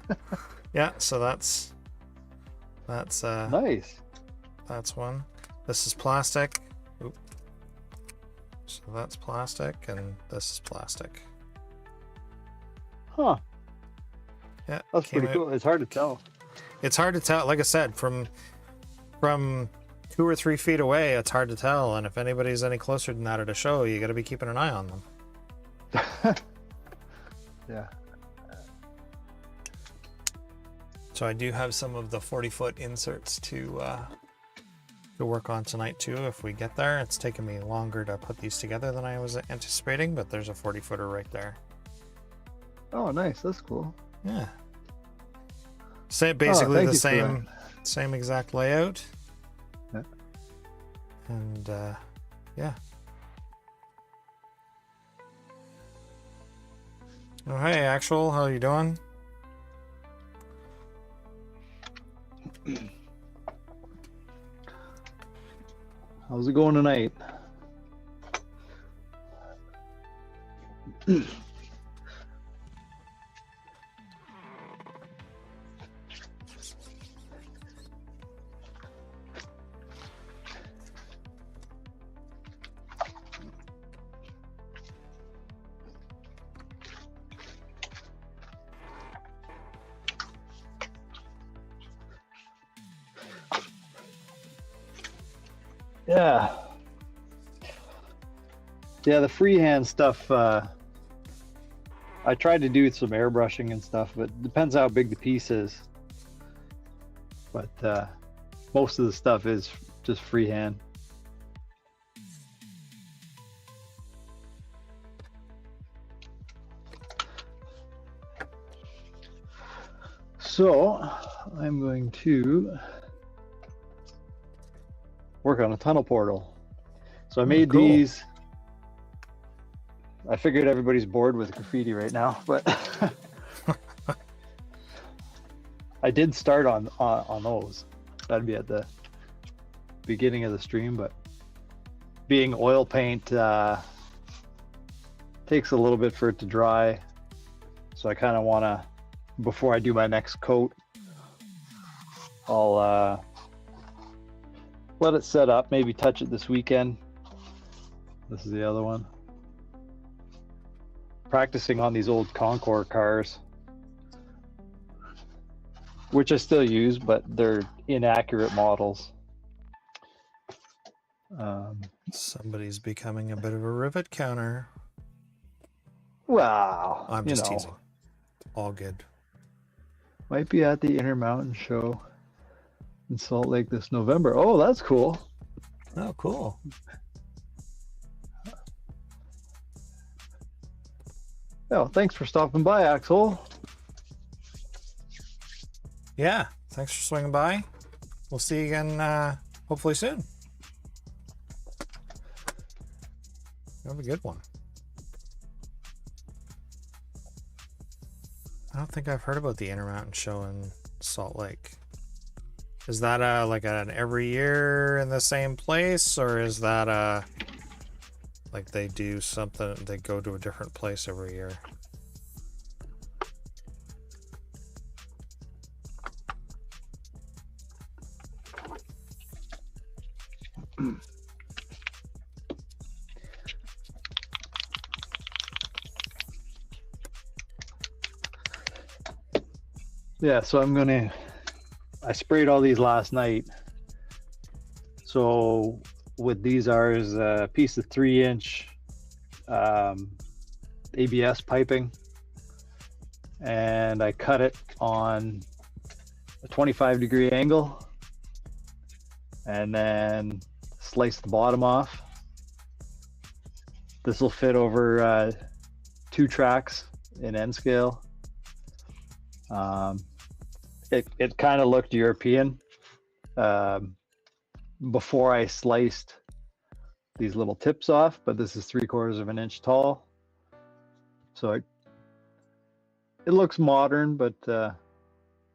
[SPEAKER 1] So that's
[SPEAKER 2] nice.
[SPEAKER 1] That's one. This is plastic. Oop. So that's plastic, and this is plastic.
[SPEAKER 2] Huh.
[SPEAKER 1] Yeah.
[SPEAKER 2] That's pretty cool. It's hard to tell.
[SPEAKER 1] It's hard to tell. Like I said, from 2 or 3 feet away, it's hard to tell. And if anybody's any closer than that at a show, you got to be keeping an eye on them.
[SPEAKER 2] Yeah.
[SPEAKER 1] So I do have some of the 40-foot inserts to work on tonight too if we get there. It's taken me longer to put these together than I was anticipating, but there's a 40-footer right there.
[SPEAKER 2] Oh, nice. That's cool.
[SPEAKER 1] Yeah. Basically the
[SPEAKER 2] thank you for
[SPEAKER 1] same exact layout.
[SPEAKER 2] Yeah.
[SPEAKER 1] And yeah. Oh, hey, Axel, how you doing?
[SPEAKER 2] How's it going tonight? Yeah. Yeah, the freehand stuff, I tried to do some airbrushing and stuff, but it depends how big the piece is. But most of the stuff is just freehand. So I'm going to work on a tunnel portal. So I made
[SPEAKER 1] cool.
[SPEAKER 2] these. I figured everybody's bored with graffiti right now, but I did start on those. That'd be at the beginning of the stream, but being oil paint takes a little bit for it to dry. So I kind of want to, before I do my next coat, I'll let it set up, maybe touch it this weekend. This is the other one. Practicing on these old Concours cars, which I still use, but they're inaccurate models.
[SPEAKER 1] Somebody's becoming a bit of a rivet counter.
[SPEAKER 2] Wow.
[SPEAKER 1] I'm just teasing. All good.
[SPEAKER 2] Might be at the Intermountain Show in Salt Lake this November. Oh, that's cool.
[SPEAKER 1] Oh, cool.
[SPEAKER 2] Oh, thanks for stopping by, Axel.
[SPEAKER 1] Yeah, thanks for swinging by. We'll see you again hopefully soon. Have a good one. I don't think I've heard about the Intermountain Show in Salt Lake. Is that like an every year in the same place, or is that like they do something, they go to a different place every year?
[SPEAKER 2] Yeah, so I sprayed all these last night. So with these is a piece of 3-inch ABS piping, and I cut it on a 25-degree angle and then slice the bottom off. This will fit over 2 tracks in N scale. It kind of looked European before I sliced these little tips off, but this is 3/4 of an inch tall. So it looks modern, but yeah,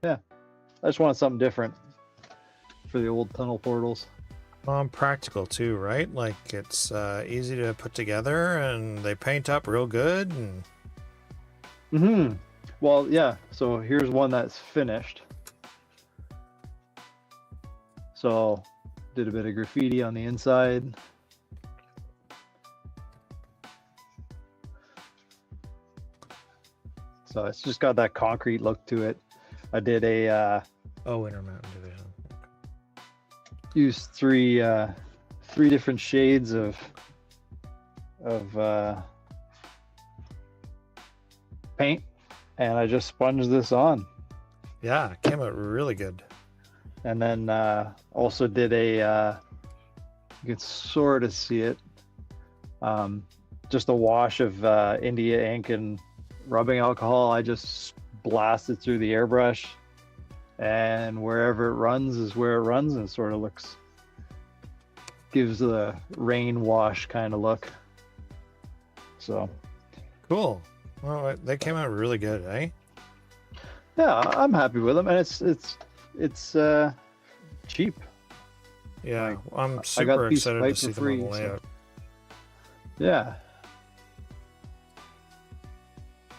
[SPEAKER 2] I just wanted something different for the old tunnel portals.
[SPEAKER 1] Practical too, right? Like it's easy to put together, and they paint up real good. And
[SPEAKER 2] Well, yeah. So here's one that's finished. So did a bit of graffiti on the inside. So it's just got that concrete look to it. I did a
[SPEAKER 1] Intermountain Division.
[SPEAKER 2] used three different shades of paint, and I just sponged this on.
[SPEAKER 1] Yeah, it came out really good.
[SPEAKER 2] And then also did a, you can sort of see it, just a wash of India ink and rubbing alcohol. I just blasted through the airbrush, and wherever it runs is where it runs, and it sort of gives the rain wash kind of look. So
[SPEAKER 1] Cool. Well, they came out really good, eh?
[SPEAKER 2] yeah, I'm happy with them, and it's cheap.
[SPEAKER 1] Yeah,
[SPEAKER 2] Like,
[SPEAKER 1] I'm
[SPEAKER 2] I got
[SPEAKER 1] super
[SPEAKER 2] the piece of
[SPEAKER 1] excited to
[SPEAKER 2] pipe
[SPEAKER 1] see
[SPEAKER 2] for
[SPEAKER 1] them on
[SPEAKER 2] free,
[SPEAKER 1] the layout.
[SPEAKER 2] so yeah.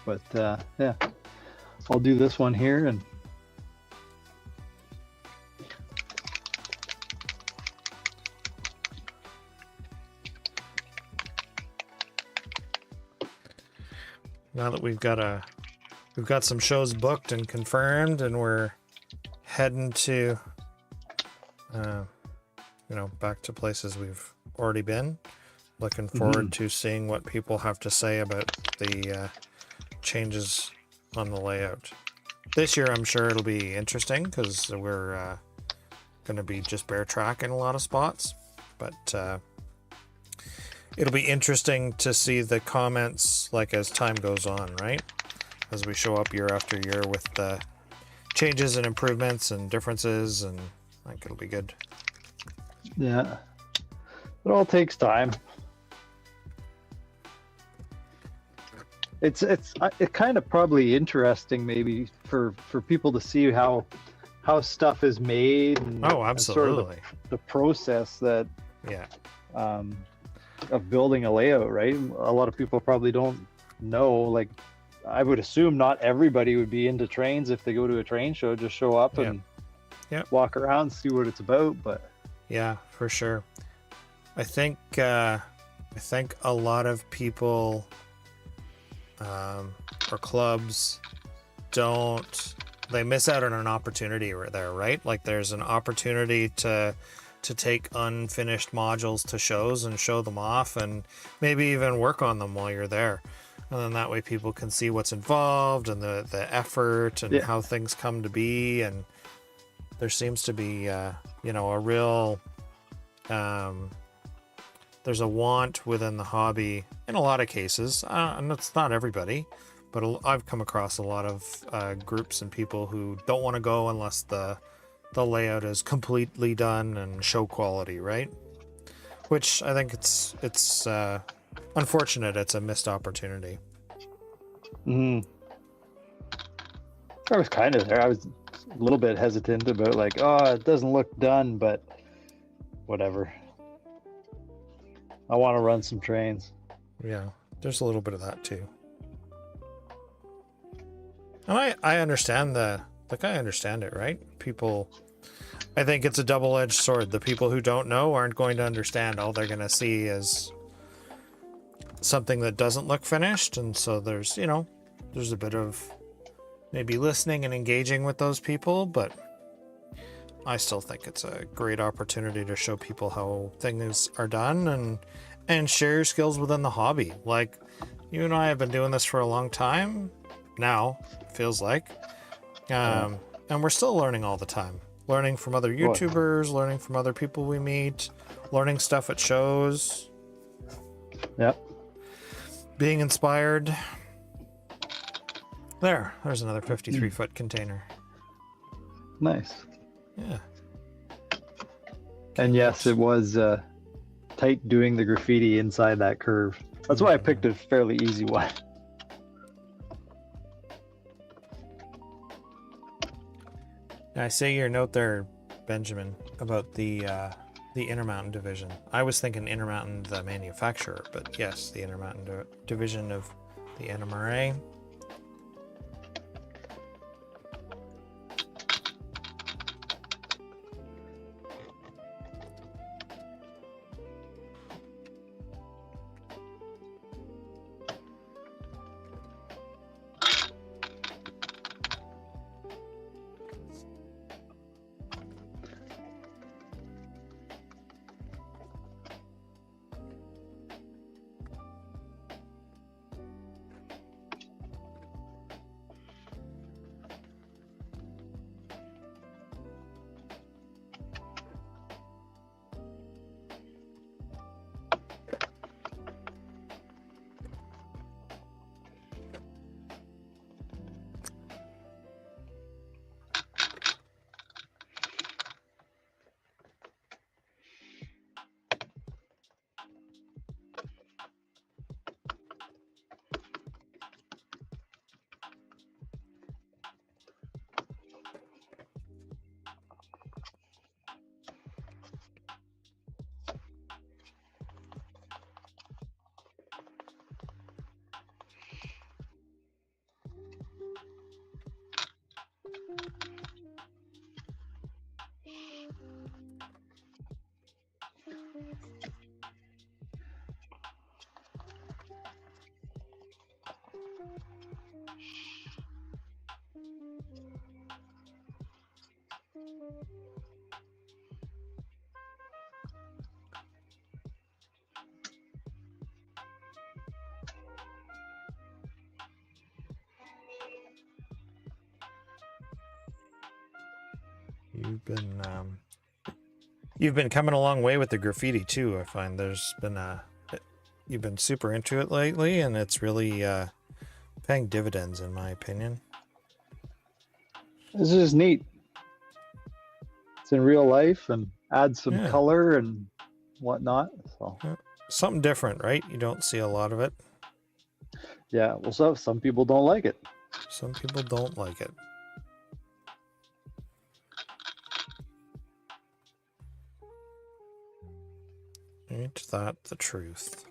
[SPEAKER 2] But yeah, I'll do this one here, and
[SPEAKER 1] Now that we've got some shows booked and confirmed, and we're heading to, back to places we've already been. Looking forward to seeing what people have to say about the changes on the layout. This year, I'm sure it'll be interesting because we're going to be just bare track in a lot of spots, but it'll be interesting to see the comments like as time goes on, right? As we show up year after year with the changes and improvements and differences, and I think it'll be good.
[SPEAKER 2] yeah, it all takes time. It's kind of probably interesting maybe for people to see how stuff is made, and,
[SPEAKER 1] Oh,
[SPEAKER 2] and sort of
[SPEAKER 1] absolutely.
[SPEAKER 2] the process that
[SPEAKER 1] Yeah.
[SPEAKER 2] Of building a layout, right? A lot of people probably don't know. Like, I would assume not everybody would be into trains if they go to a train show. Just show up and walk around, see what it's about. But
[SPEAKER 1] yeah, for sure. I think a lot of people or clubs they miss out on an opportunity right there, right? Like there's an opportunity to take unfinished modules to shows and show them off, and maybe even work on them while you're there. And then that way people can see what's involved and the effort and how things come to be. And there seems to be, a real, there's a want within the hobby in a lot of cases. And it's not everybody, but I've come across a lot of groups and people who don't want to go unless the layout is completely done and show quality, right? Which I think it's unfortunate. It's a missed opportunity.
[SPEAKER 2] I was kind of there. I was a little bit hesitant about like, oh, it doesn't look done, but whatever. I want to run some trains.
[SPEAKER 1] Yeah, there's a little bit of that too. And I understand I understand it, right? People, I think it's a double-edged sword. The people who don't know aren't going to understand. All they're going to see is something that doesn't look finished. And so there's a bit of maybe listening and engaging with those people, but I still think it's a great opportunity to show people how things are done and share your skills within the hobby. Like, you and I have been doing this for a long time now, feels like. And we're still learning all the time. Learning from other YouTubers, learning from other people we meet, learning stuff at shows.
[SPEAKER 2] Yep.
[SPEAKER 1] Being inspired. There's another 53-foot container.
[SPEAKER 2] Nice.
[SPEAKER 1] Yeah.
[SPEAKER 2] And yes, it was tight doing the graffiti inside that curve. That's why I picked a fairly easy one.
[SPEAKER 1] I say your note there, Benjamin, about the Intermountain division. I was thinking Intermountain, the manufacturer, but yes, the Intermountain division of the NMRA. You've been coming a long way with the graffiti too. I find you've been super into it lately, and it's really paying dividends, in my opinion.
[SPEAKER 2] This is neat. It's in real life and adds some
[SPEAKER 1] Yeah.
[SPEAKER 2] color and whatnot. So
[SPEAKER 1] Something different, right? You don't see a lot of it.
[SPEAKER 2] yeah, well, some people don't like it.
[SPEAKER 1] Some people don't like it. Ain't that the truth?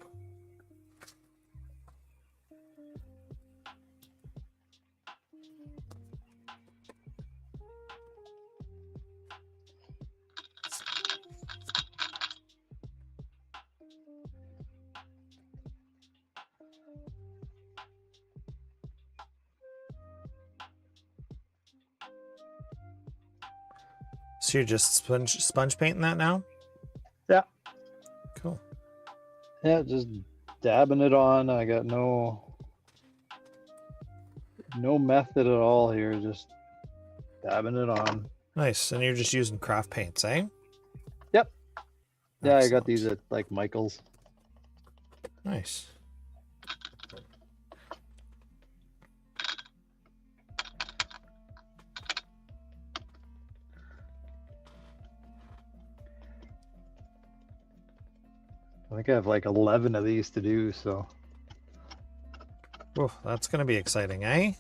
[SPEAKER 1] So you're just sponge painting that now?
[SPEAKER 2] Yeah.
[SPEAKER 1] Cool.
[SPEAKER 2] Yeah, just dabbing it on. I got no method at all here. Just dabbing it on.
[SPEAKER 1] Nice. And you're just using craft paints, eh?
[SPEAKER 2] Yep. Yeah,
[SPEAKER 1] Excellent.
[SPEAKER 2] I got these at like Michael's.
[SPEAKER 1] Nice.
[SPEAKER 2] I think I have like 11 of these to do, so.
[SPEAKER 1] Whoa, that's going to be exciting, eh?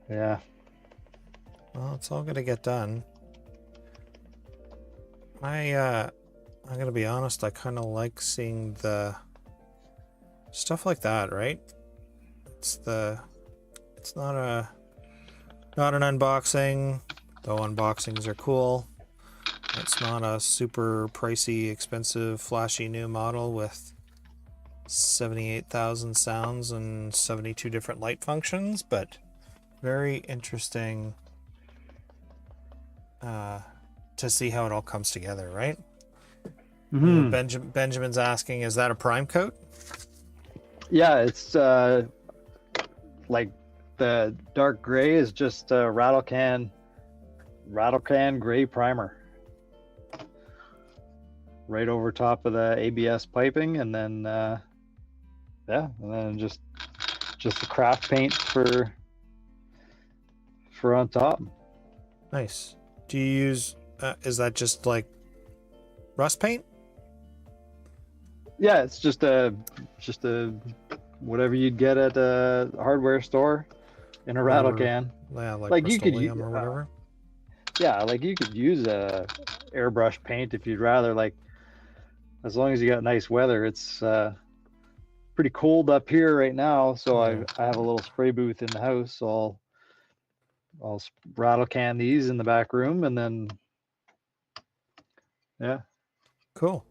[SPEAKER 2] Yeah.
[SPEAKER 1] Well, it's all going to get done. I'm going to be honest, I kind of like seeing the stuff like that, right? It's not an unboxing, though unboxings are cool. It's not a super pricey, expensive, flashy new model with 78,000 sounds and 72 different light functions, but very interesting to see how it all comes together, right?
[SPEAKER 2] Mm-hmm.
[SPEAKER 1] Benjamin's asking, is that a prime coat?
[SPEAKER 2] Yeah, it's like the dark gray is just a rattle can gray primer. Right over top of the ABS piping, and then yeah, and then just the craft paint for on top.
[SPEAKER 1] Nice. Do you use is that just like rust paint?
[SPEAKER 2] Yeah, it's just a whatever you'd get at a hardware store in a rattle can.
[SPEAKER 1] Yeah,
[SPEAKER 2] like you could
[SPEAKER 1] Rust-Oleum or whatever.
[SPEAKER 2] Yeah, like you could use a airbrush paint if you'd rather, like as long as you got nice weather. It's pretty cold up here right now, so I have a little spray booth in the house, so I'll rattle can these in the back room, and then yeah.
[SPEAKER 1] Cool.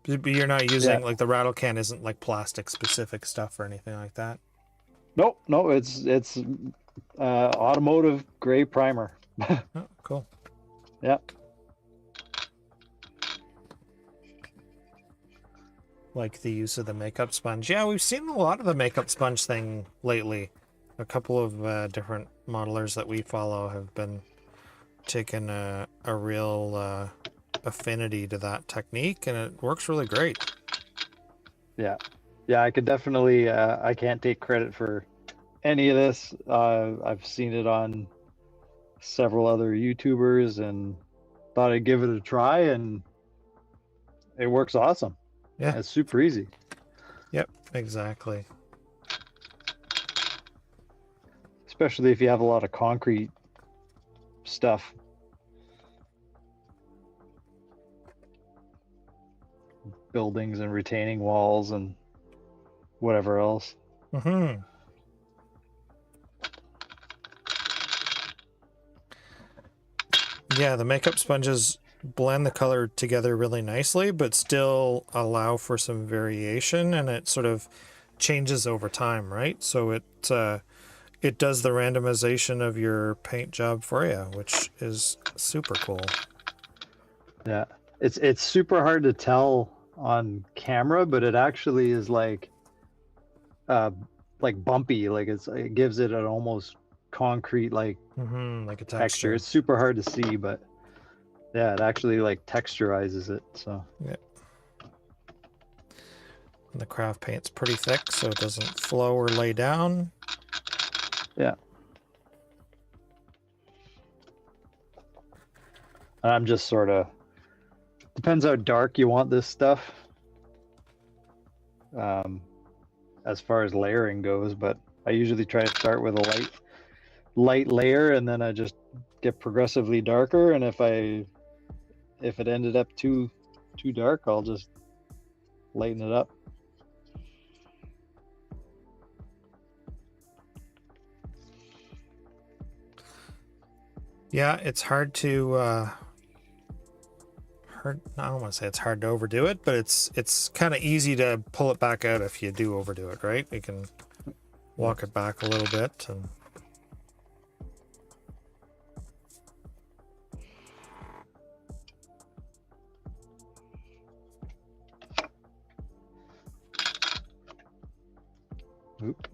[SPEAKER 1] But you're not using like the rattle can isn't like plastic specific stuff or anything like that.
[SPEAKER 2] Nope, no, it's automotive gray primer.
[SPEAKER 1] Oh, cool.
[SPEAKER 2] Yeah.
[SPEAKER 1] Like the use of the makeup sponge. Yeah, we've seen a lot of the makeup sponge thing lately. A couple of different modelers that we follow have been taking a real affinity to that technique, and it works really great.
[SPEAKER 2] Yeah, I could definitely I can't take credit for any of this. I've seen it on several other YouTubers and thought I'd give it a try, and it works awesome.
[SPEAKER 1] Yeah,
[SPEAKER 2] it's super easy.
[SPEAKER 1] Yep, exactly.
[SPEAKER 2] Especially if you have a lot of concrete stuff. Buildings and retaining walls and whatever else.
[SPEAKER 1] Mm-hmm. Yeah, the makeup sponges blend the color together really nicely, but still allow for some variation, and it sort of changes over time, right? So it it does the randomization of your paint job for you, which is super cool.
[SPEAKER 2] Yeah, it's super hard to tell on camera, but it actually is like bumpy. Like it gives it an almost concrete like
[SPEAKER 1] Like a
[SPEAKER 2] texture.
[SPEAKER 1] texture.
[SPEAKER 2] It's super hard to see, but yeah, it actually like texturizes it. So
[SPEAKER 1] Yeah. And the craft paint's pretty thick, so it doesn't flow or lay down.
[SPEAKER 2] yeah. I'm just sort of, depends how dark you want this stuff as far as layering goes, but I usually try to start with a light layer, and then I just get progressively darker, and if it ended up too dark, I'll just lighten it up.
[SPEAKER 1] Yeah, it's hard to I don't want to say it's hard to overdo it, but it's kind of easy to pull it back out if you do overdo it, right? You can walk it back a little bit and
[SPEAKER 2] Oop.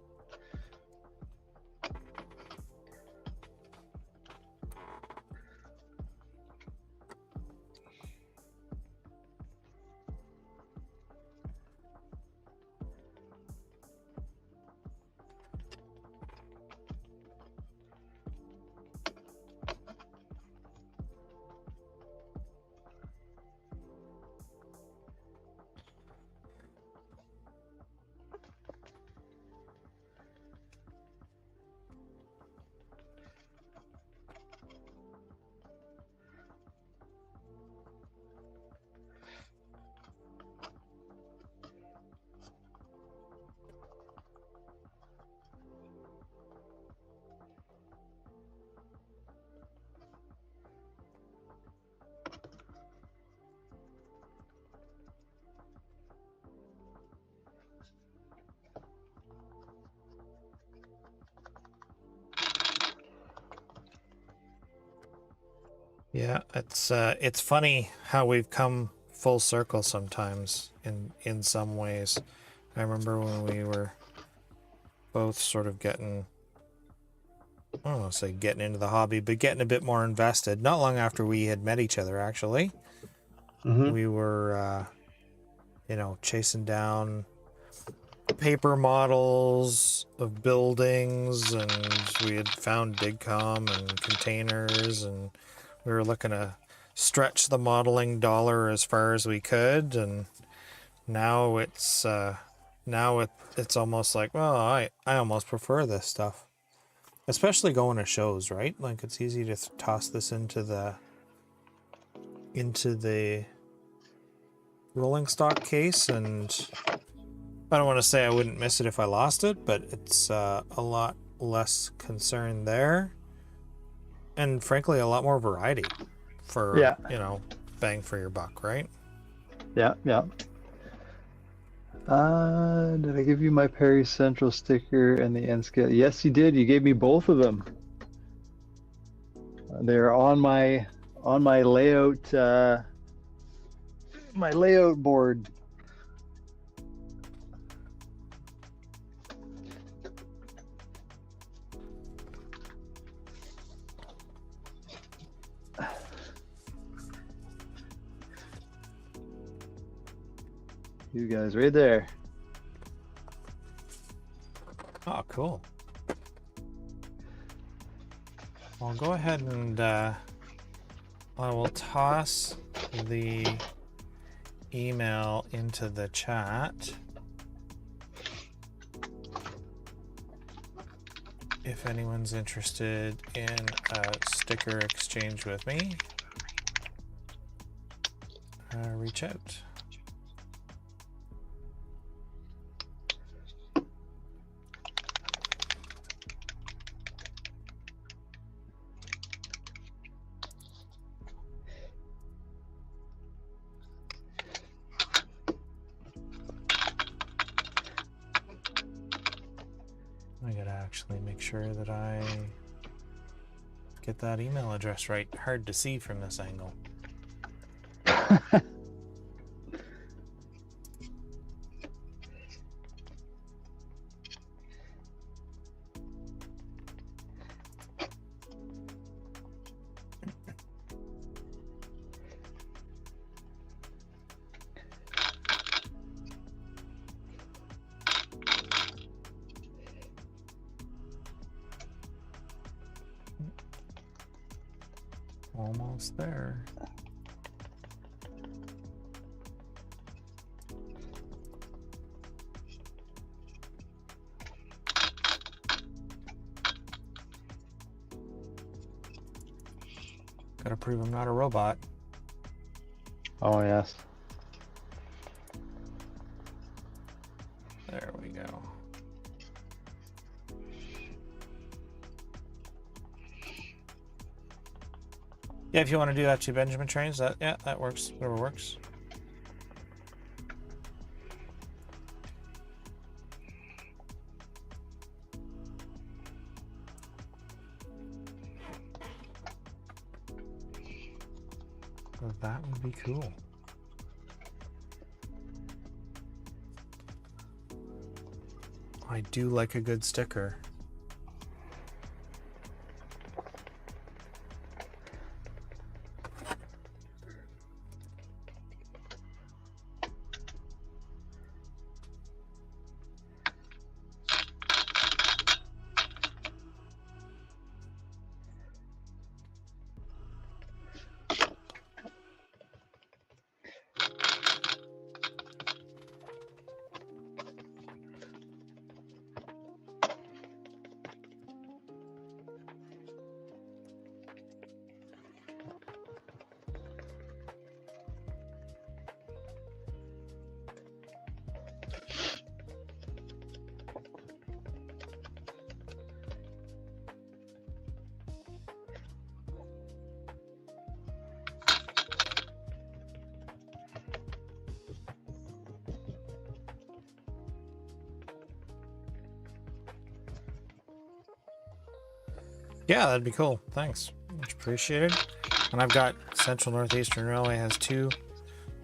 [SPEAKER 1] yeah, it's funny how we've come full circle sometimes in some ways. I remember when we were both sort of getting, I don't want to say getting into the hobby, but getting a bit more invested. Not long after we had met each other, actually, we were, chasing down paper models of buildings, and we had found DigCom and containers, and we were looking to stretch the modeling dollar as far as we could. And now it's it's almost like, well, I almost prefer this stuff, especially going to shows, right? Like it's easy to toss this into the rolling stock case, and I don't want to say I wouldn't miss it if I lost it, but it's a lot less concern there, and frankly a lot more variety for bang for your buck, right?
[SPEAKER 2] Yeah. Did I give you my Perry Central sticker and the N scale? Yes, you did. You gave me both of them. They're on my layout board. You guys right there.
[SPEAKER 1] Oh, cool. I'll go ahead and I will toss the email into the chat if anyone's interested in a sticker exchange with me. Reach out. actually make sure that I get that email address right. Hard to see from this angle. Almost there. Gotta prove I'm not a robot.
[SPEAKER 2] Oh, yes.
[SPEAKER 1] There we go. Yeah, if you want to do that to Benjamin trains, that works. Whatever works. So that would be cool. I do like a good sticker. Yeah, that'd be cool. Thanks. Much appreciated. And I've got Central Northeastern Railway has two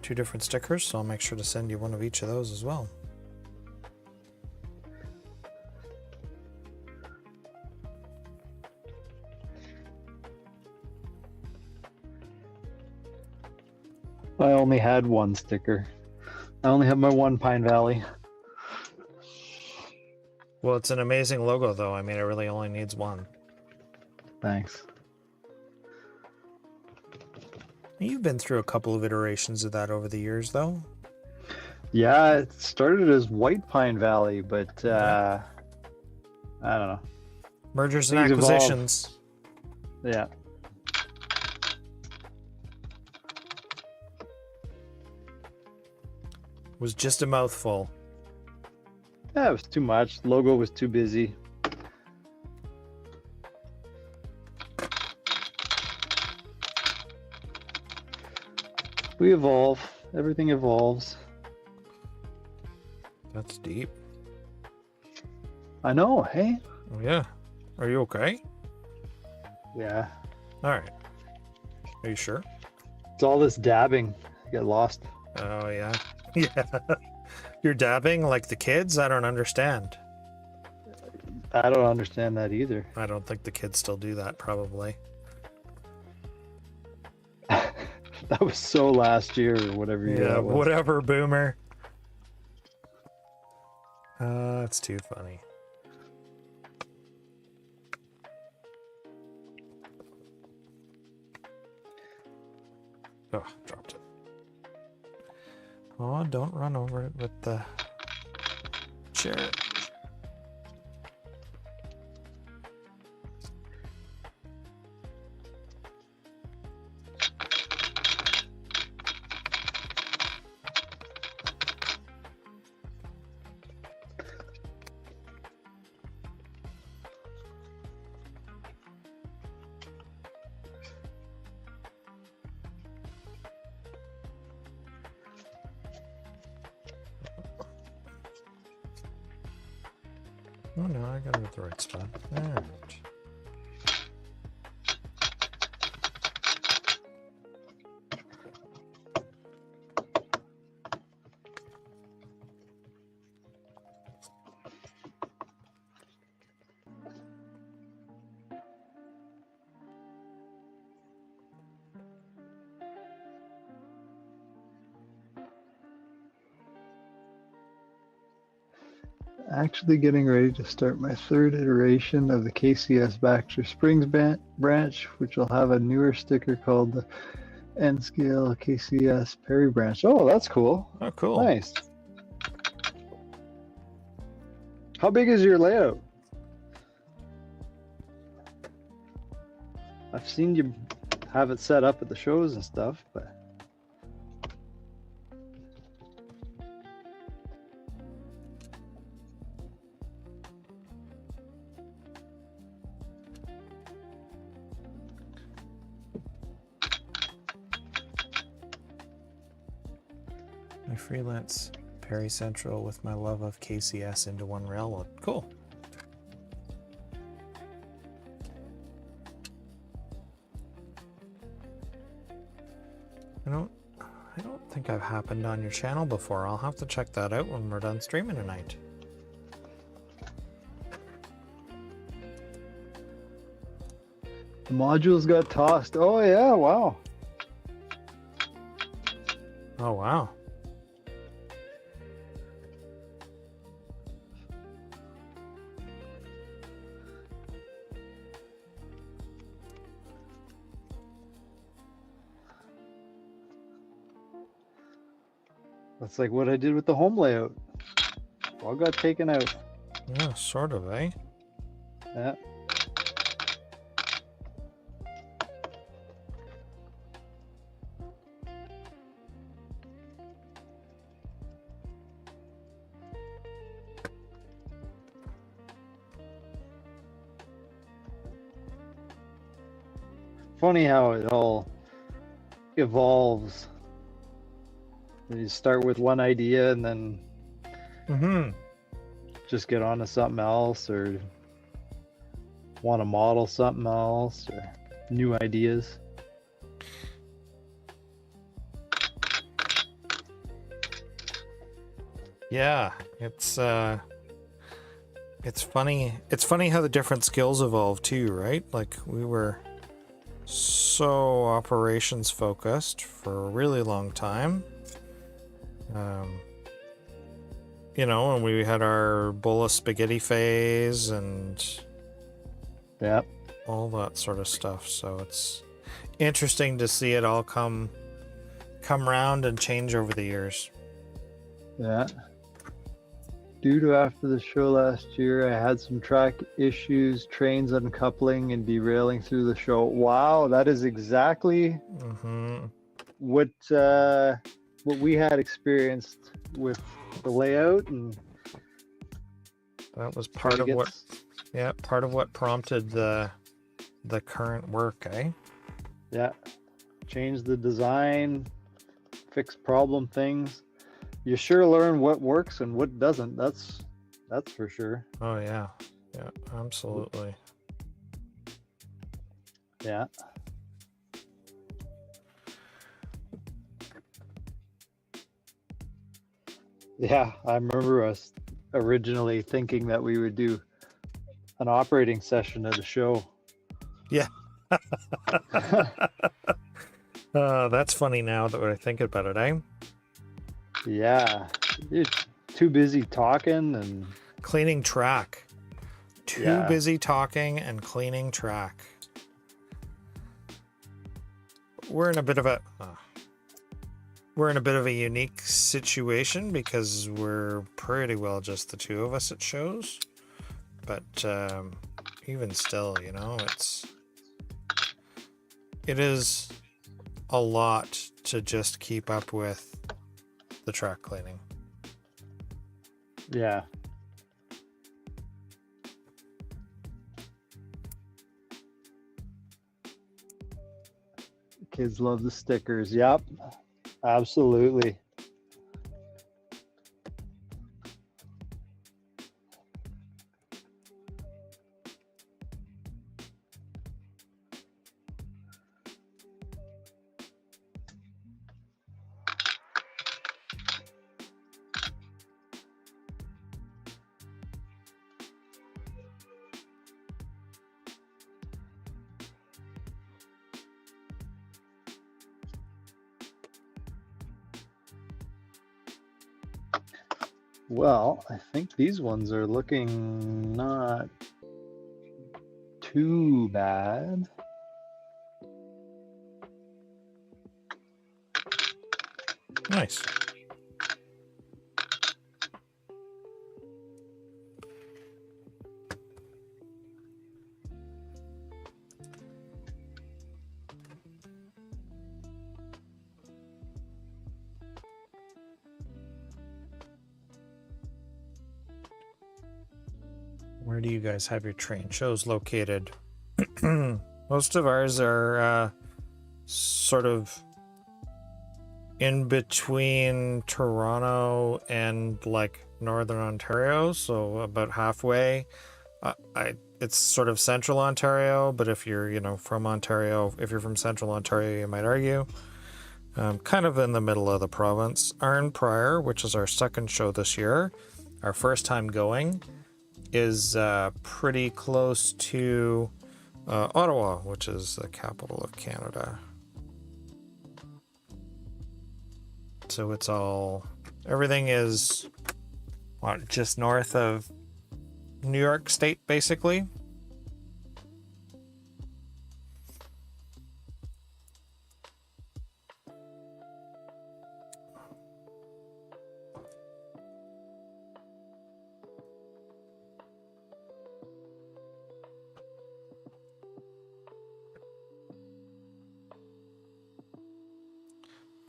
[SPEAKER 1] different stickers, so I'll make sure to send you one of each of those as well.
[SPEAKER 2] I only had one sticker. I only have my one Pine Valley.
[SPEAKER 1] Well, it's an amazing logo, though. I mean, it really only needs one.
[SPEAKER 2] Thanks.
[SPEAKER 1] You've been through a couple of iterations of that over the years, though.
[SPEAKER 2] Yeah, it started as White Pine Valley, but I don't know.
[SPEAKER 1] Mergers and
[SPEAKER 2] Things evolve.
[SPEAKER 1] acquisitions.
[SPEAKER 2] Yeah.
[SPEAKER 1] Was just a mouthful.
[SPEAKER 2] Yeah, it was too much. Logo was too busy. We evolve. Everything evolves.
[SPEAKER 1] That's deep.
[SPEAKER 2] I know, hey?
[SPEAKER 1] Oh, yeah. Are you okay?
[SPEAKER 2] Yeah.
[SPEAKER 1] All right. Are you sure?
[SPEAKER 2] It's all this dabbing. I get lost.
[SPEAKER 1] Oh, yeah. Yeah. You're dabbing like the kids? I don't understand.
[SPEAKER 2] I don't understand that either.
[SPEAKER 1] I don't think the kids still do that, probably.
[SPEAKER 2] That was so last year or whatever year
[SPEAKER 1] Yeah,
[SPEAKER 2] that was.
[SPEAKER 1] whatever, boomer. That's too funny. Oh, dropped it. Oh, don't run over it with the chair. Oh no, I got it at the right spot. Alright.
[SPEAKER 2] Actually getting ready to start my third iteration of the KCS Baxter Springs branch, which will have a newer sticker called the N-Scale KCS Perry branch. Oh, that's cool.
[SPEAKER 1] Oh, cool.
[SPEAKER 2] Nice. How big is your layout? I've seen you have it set up at the shows and stuff, but
[SPEAKER 1] I freelance Perry Central with my love of KCS into one railroad. Cool. I don't think I've happened on your channel before. I'll have to check that out when we're done streaming tonight.
[SPEAKER 2] the modules got tossed. Oh yeah, wow.
[SPEAKER 1] Oh wow.
[SPEAKER 2] That's like what I did with the home layout. All got taken out.
[SPEAKER 1] Yeah, sort of, eh?
[SPEAKER 2] Yeah. Funny how it all evolves. You start with one idea and then just get on to something else, or want to model something else, or new ideas.
[SPEAKER 1] Yeah, it's funny. It's funny how the different skills evolve too, right? Like we were so operations focused for a really long time. You know, and we had our bowl of spaghetti phase and
[SPEAKER 2] Yep.
[SPEAKER 1] all that sort of stuff. So it's interesting to see it all come round and change over the years.
[SPEAKER 2] Yeah. Due to after the show last year, I had some track issues, trains uncoupling and derailing through the show. Wow, that is exactly what we had experienced with the layout, and
[SPEAKER 1] that was part of what prompted the current work, eh?
[SPEAKER 2] Yeah. Change the design, fix problem things. You sure learn what works and what doesn't. That's for sure.
[SPEAKER 1] Oh yeah. Yeah, absolutely.
[SPEAKER 2] Yeah. Yeah, I remember us originally thinking that we would do an operating session at a show.
[SPEAKER 1] Yeah. That's funny now that I think about it, eh?
[SPEAKER 2] Yeah, you're too busy talking and
[SPEAKER 1] cleaning track. Too busy talking and cleaning track. We're in a bit of a unique situation because we're pretty well just the two of us at shows. But even still, you know, it is a lot to just keep up with the track cleaning.
[SPEAKER 2] Yeah. Kids love the stickers. Yep. Absolutely. Well, I think these ones are looking not too bad.
[SPEAKER 1] Nice. Where do you guys have your train shows located? Most of ours are sort of in between Toronto and like Northern Ontario, so about halfway. It's sort of Central Ontario, but if you're from Ontario, if you're from Central Ontario, you might argue. Kind of in the middle of the province. Arn Prior, which is our second show this year, our first time going, is pretty close to Ottawa, which is the capital of Canada. So it's everything is just north of New York State, basically.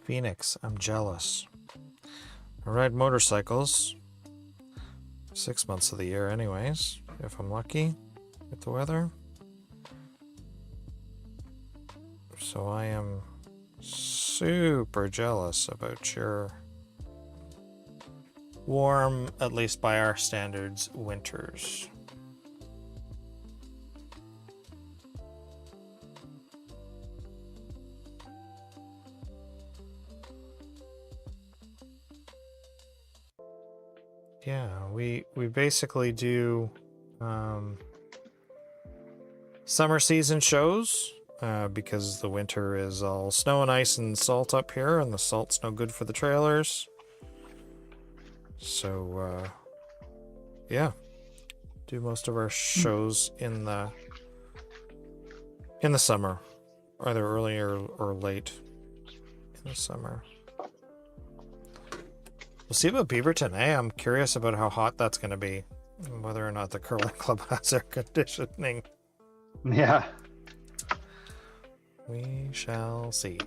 [SPEAKER 1] Phoenix, I'm jealous. I ride motorcycles 6 months of the year anyways, if I'm lucky with the weather. So I am super jealous about your warm, at least by our standards, winters. Yeah, we basically do summer season shows because the winter is all snow and ice and salt up here, and the salt's no good for the trailers. So yeah, do most of our shows in the summer, either early or late in the summer. We'll see about Beaverton, eh? I'm curious about how hot that's going to be, and whether or not the curling club has air conditioning.
[SPEAKER 2] Yeah.
[SPEAKER 1] We shall see.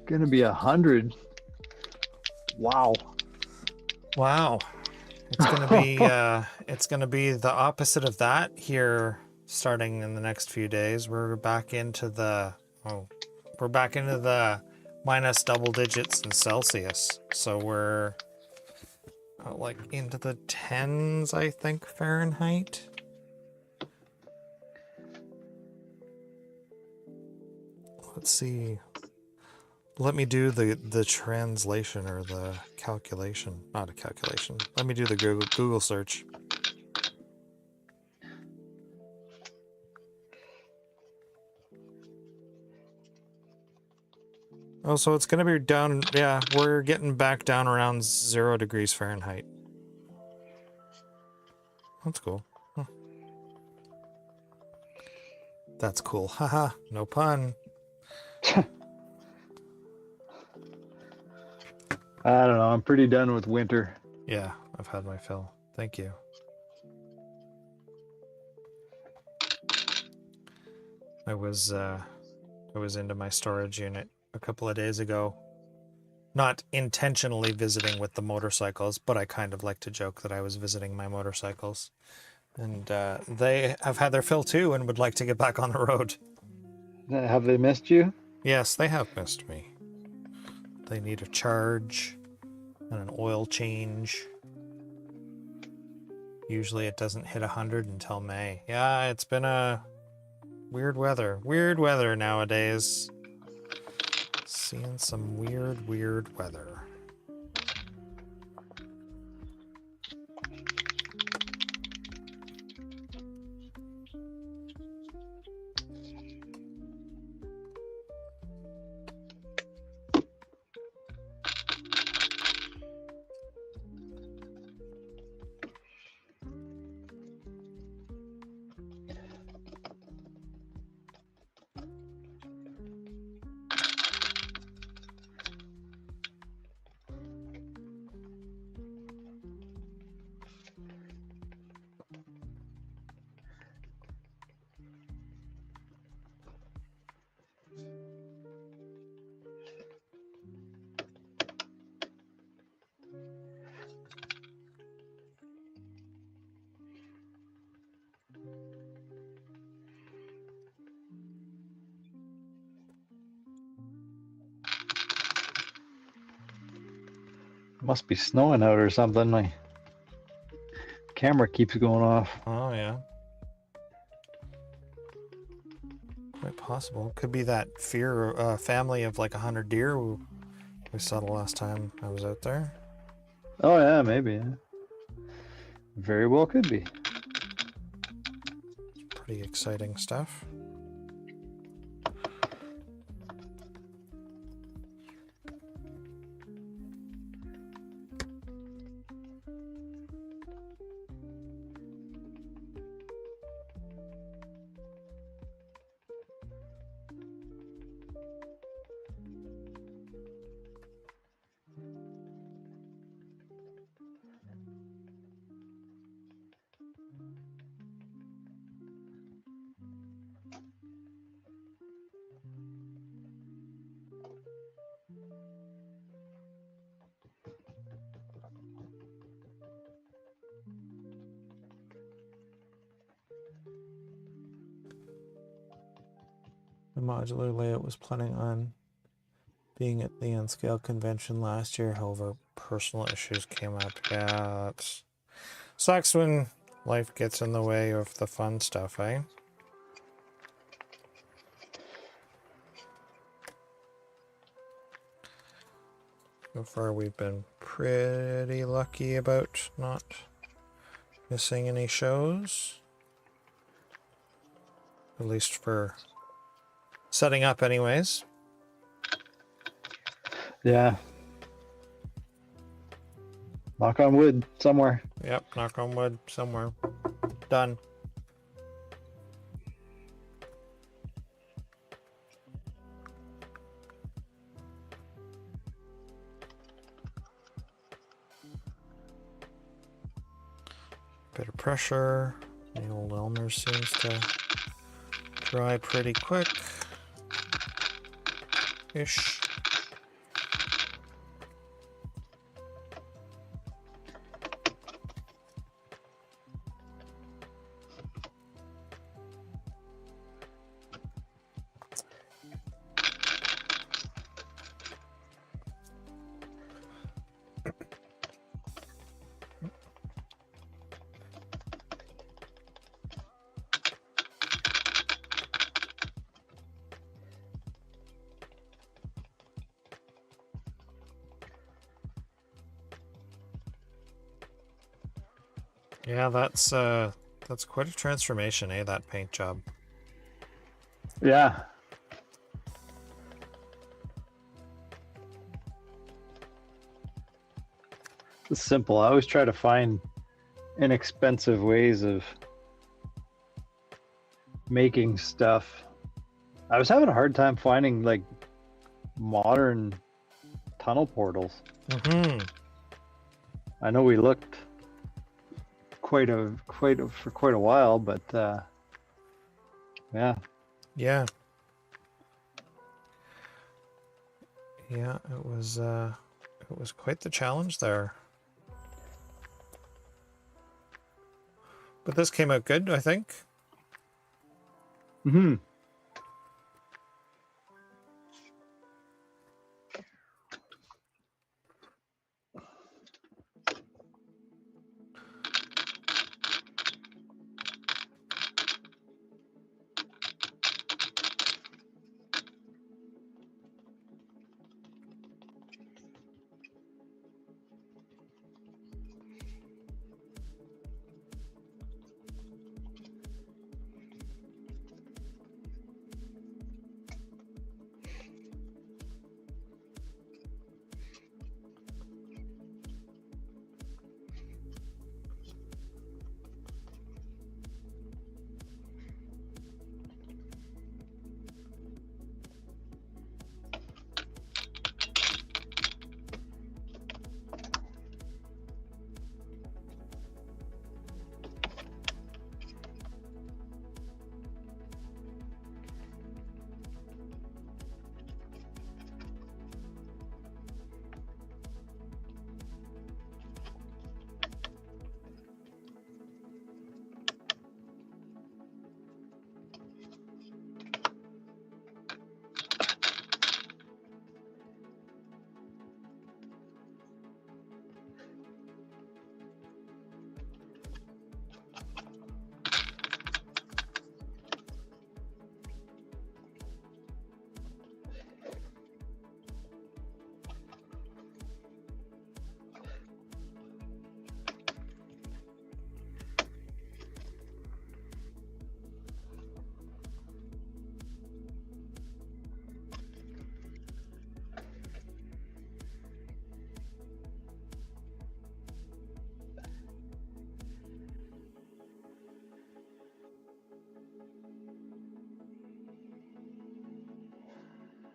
[SPEAKER 2] Gonna be 100. Wow.
[SPEAKER 1] Wow. It's gonna be the opposite of that here starting in the next few days. We're back into the minus double digits in Celsius. So we're like into the tens, I think, Fahrenheit. Let's see. Let me do the translation or the calculation. Not a calculation. Let me do the Google search. Oh, so it's going to be down. Yeah, we're getting back down around 0 degrees Fahrenheit. That's cool. Huh. That's cool. Haha, no pun.
[SPEAKER 2] I don't know. I'm pretty done with winter.
[SPEAKER 1] Yeah, I've had my fill. Thank you. I was into my storage unit a couple of days ago. Not intentionally visiting with the motorcycles, but I kind of like to joke that I was visiting my motorcycles. And they have had their fill too and would like to get back on the road.
[SPEAKER 2] Have they missed you?
[SPEAKER 1] Yes, they have missed me. They need a charge and an oil change. Usually it doesn't hit 100 until May. Yeah, it's been a weird weather. Weird weather nowadays. Seeing some weird weather.
[SPEAKER 2] Must be snowing out or something. My camera keeps going off.
[SPEAKER 1] Oh, yeah. Quite possible. Could be that family of like 100 deer we saw the last time I was out there.
[SPEAKER 2] Oh yeah, maybe. Yeah. Very well could be.
[SPEAKER 1] Pretty exciting stuff. The modular layout was planning on being at the N-Scale convention last year, however, personal issues came up. Yeah, it sucks when life gets in the way of the fun stuff, eh? So far, we've been pretty lucky about not missing any shows. At least for setting up anyways.
[SPEAKER 2] Yeah. Knock on wood somewhere.
[SPEAKER 1] Yep, knock on wood somewhere. Done. Bit of pressure. The old Elmer seems to dry pretty quick-ish. Yeah, that's quite a transformation, eh, that paint job.
[SPEAKER 2] Yeah. It's simple. I always try to find inexpensive ways of making stuff. I was having a hard time finding like modern tunnel portals.
[SPEAKER 1] Mm-hmm.
[SPEAKER 2] I know we looked for quite a while, but yeah.
[SPEAKER 1] Yeah. Yeah, it was quite the challenge there. But this came out good, I think.
[SPEAKER 2] Mm-hmm.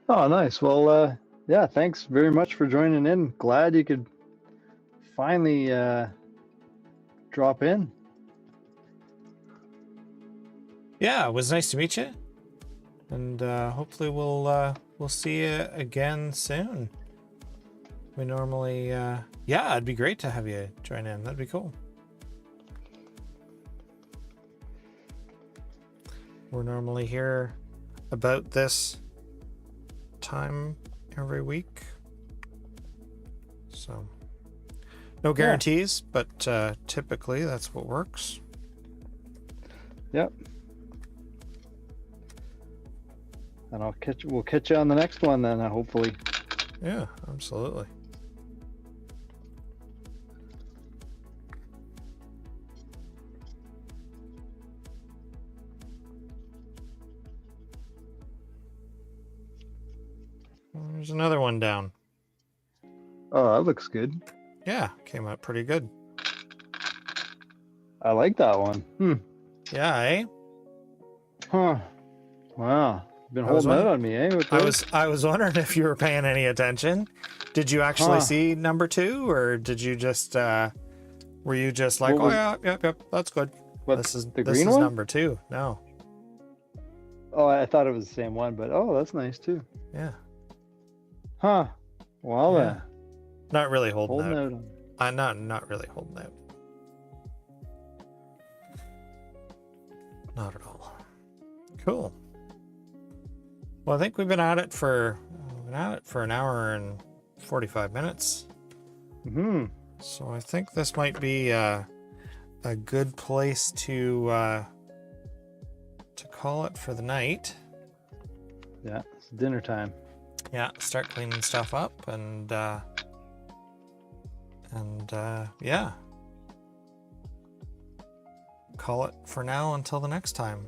[SPEAKER 2] Oh, nice. Well, yeah, thanks very much for joining in. Glad you could finally drop in.
[SPEAKER 1] Yeah, it was nice to meet you, and hopefully we'll see you again soon. We normally, yeah, it'd be great to have you join in. That'd be cool. We're normally here about this time every week, so no guarantees, but typically that's what works.
[SPEAKER 2] Yep. And we'll catch you on the next one then, hopefully.
[SPEAKER 1] Yeah, absolutely. There's another one down.
[SPEAKER 2] Oh, that looks good.
[SPEAKER 1] Yeah, came out pretty good.
[SPEAKER 2] I like that one.
[SPEAKER 1] Yeah, eh?
[SPEAKER 2] Huh. Wow. Been
[SPEAKER 1] I was
[SPEAKER 2] holding out
[SPEAKER 1] wondering-
[SPEAKER 2] on me, eh? With
[SPEAKER 1] I
[SPEAKER 2] those?
[SPEAKER 1] was wondering if you were paying any attention. Did you actually see number 2, or did you just were you just like,
[SPEAKER 2] What
[SPEAKER 1] oh
[SPEAKER 2] was-
[SPEAKER 1] yeah, yep, that's good.
[SPEAKER 2] What,
[SPEAKER 1] This is
[SPEAKER 2] the
[SPEAKER 1] this
[SPEAKER 2] green
[SPEAKER 1] is
[SPEAKER 2] one?
[SPEAKER 1] number 2. No,
[SPEAKER 2] Oh, I thought it was the same one, but oh, that's nice too.
[SPEAKER 1] yeah,
[SPEAKER 2] Huh. Well,
[SPEAKER 1] Yeah. not really holding
[SPEAKER 2] holding
[SPEAKER 1] out.
[SPEAKER 2] out on.
[SPEAKER 1] I'm not really holding out. Not at all. Cool. Well, I think we've been at it for an hour and 45 minutes. So I think this might be a good place to call it for the night.
[SPEAKER 2] Yeah, it's dinner time.
[SPEAKER 1] Yeah, start cleaning stuff up and yeah. Call it for now until the next time.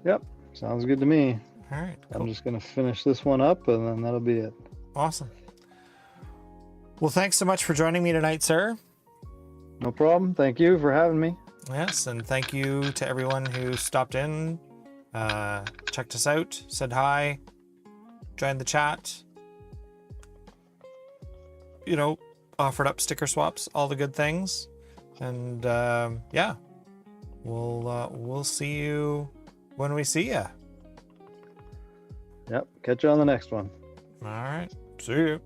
[SPEAKER 2] Yep, sounds good to me.
[SPEAKER 1] All right,
[SPEAKER 2] I'm
[SPEAKER 1] cool.
[SPEAKER 2] just gonna finish this one up, and then that'll be it.
[SPEAKER 1] Awesome. Well, thanks so much for joining me tonight, sir.
[SPEAKER 2] No problem. Thank you for having me.
[SPEAKER 1] Yes, and thank you to everyone who stopped in, checked us out, said hi, joined the chat, you know, offered up sticker swaps, all the good things. And yeah, we'll see you when we see you.
[SPEAKER 2] Yep, catch you on the next one.
[SPEAKER 1] All right, see you.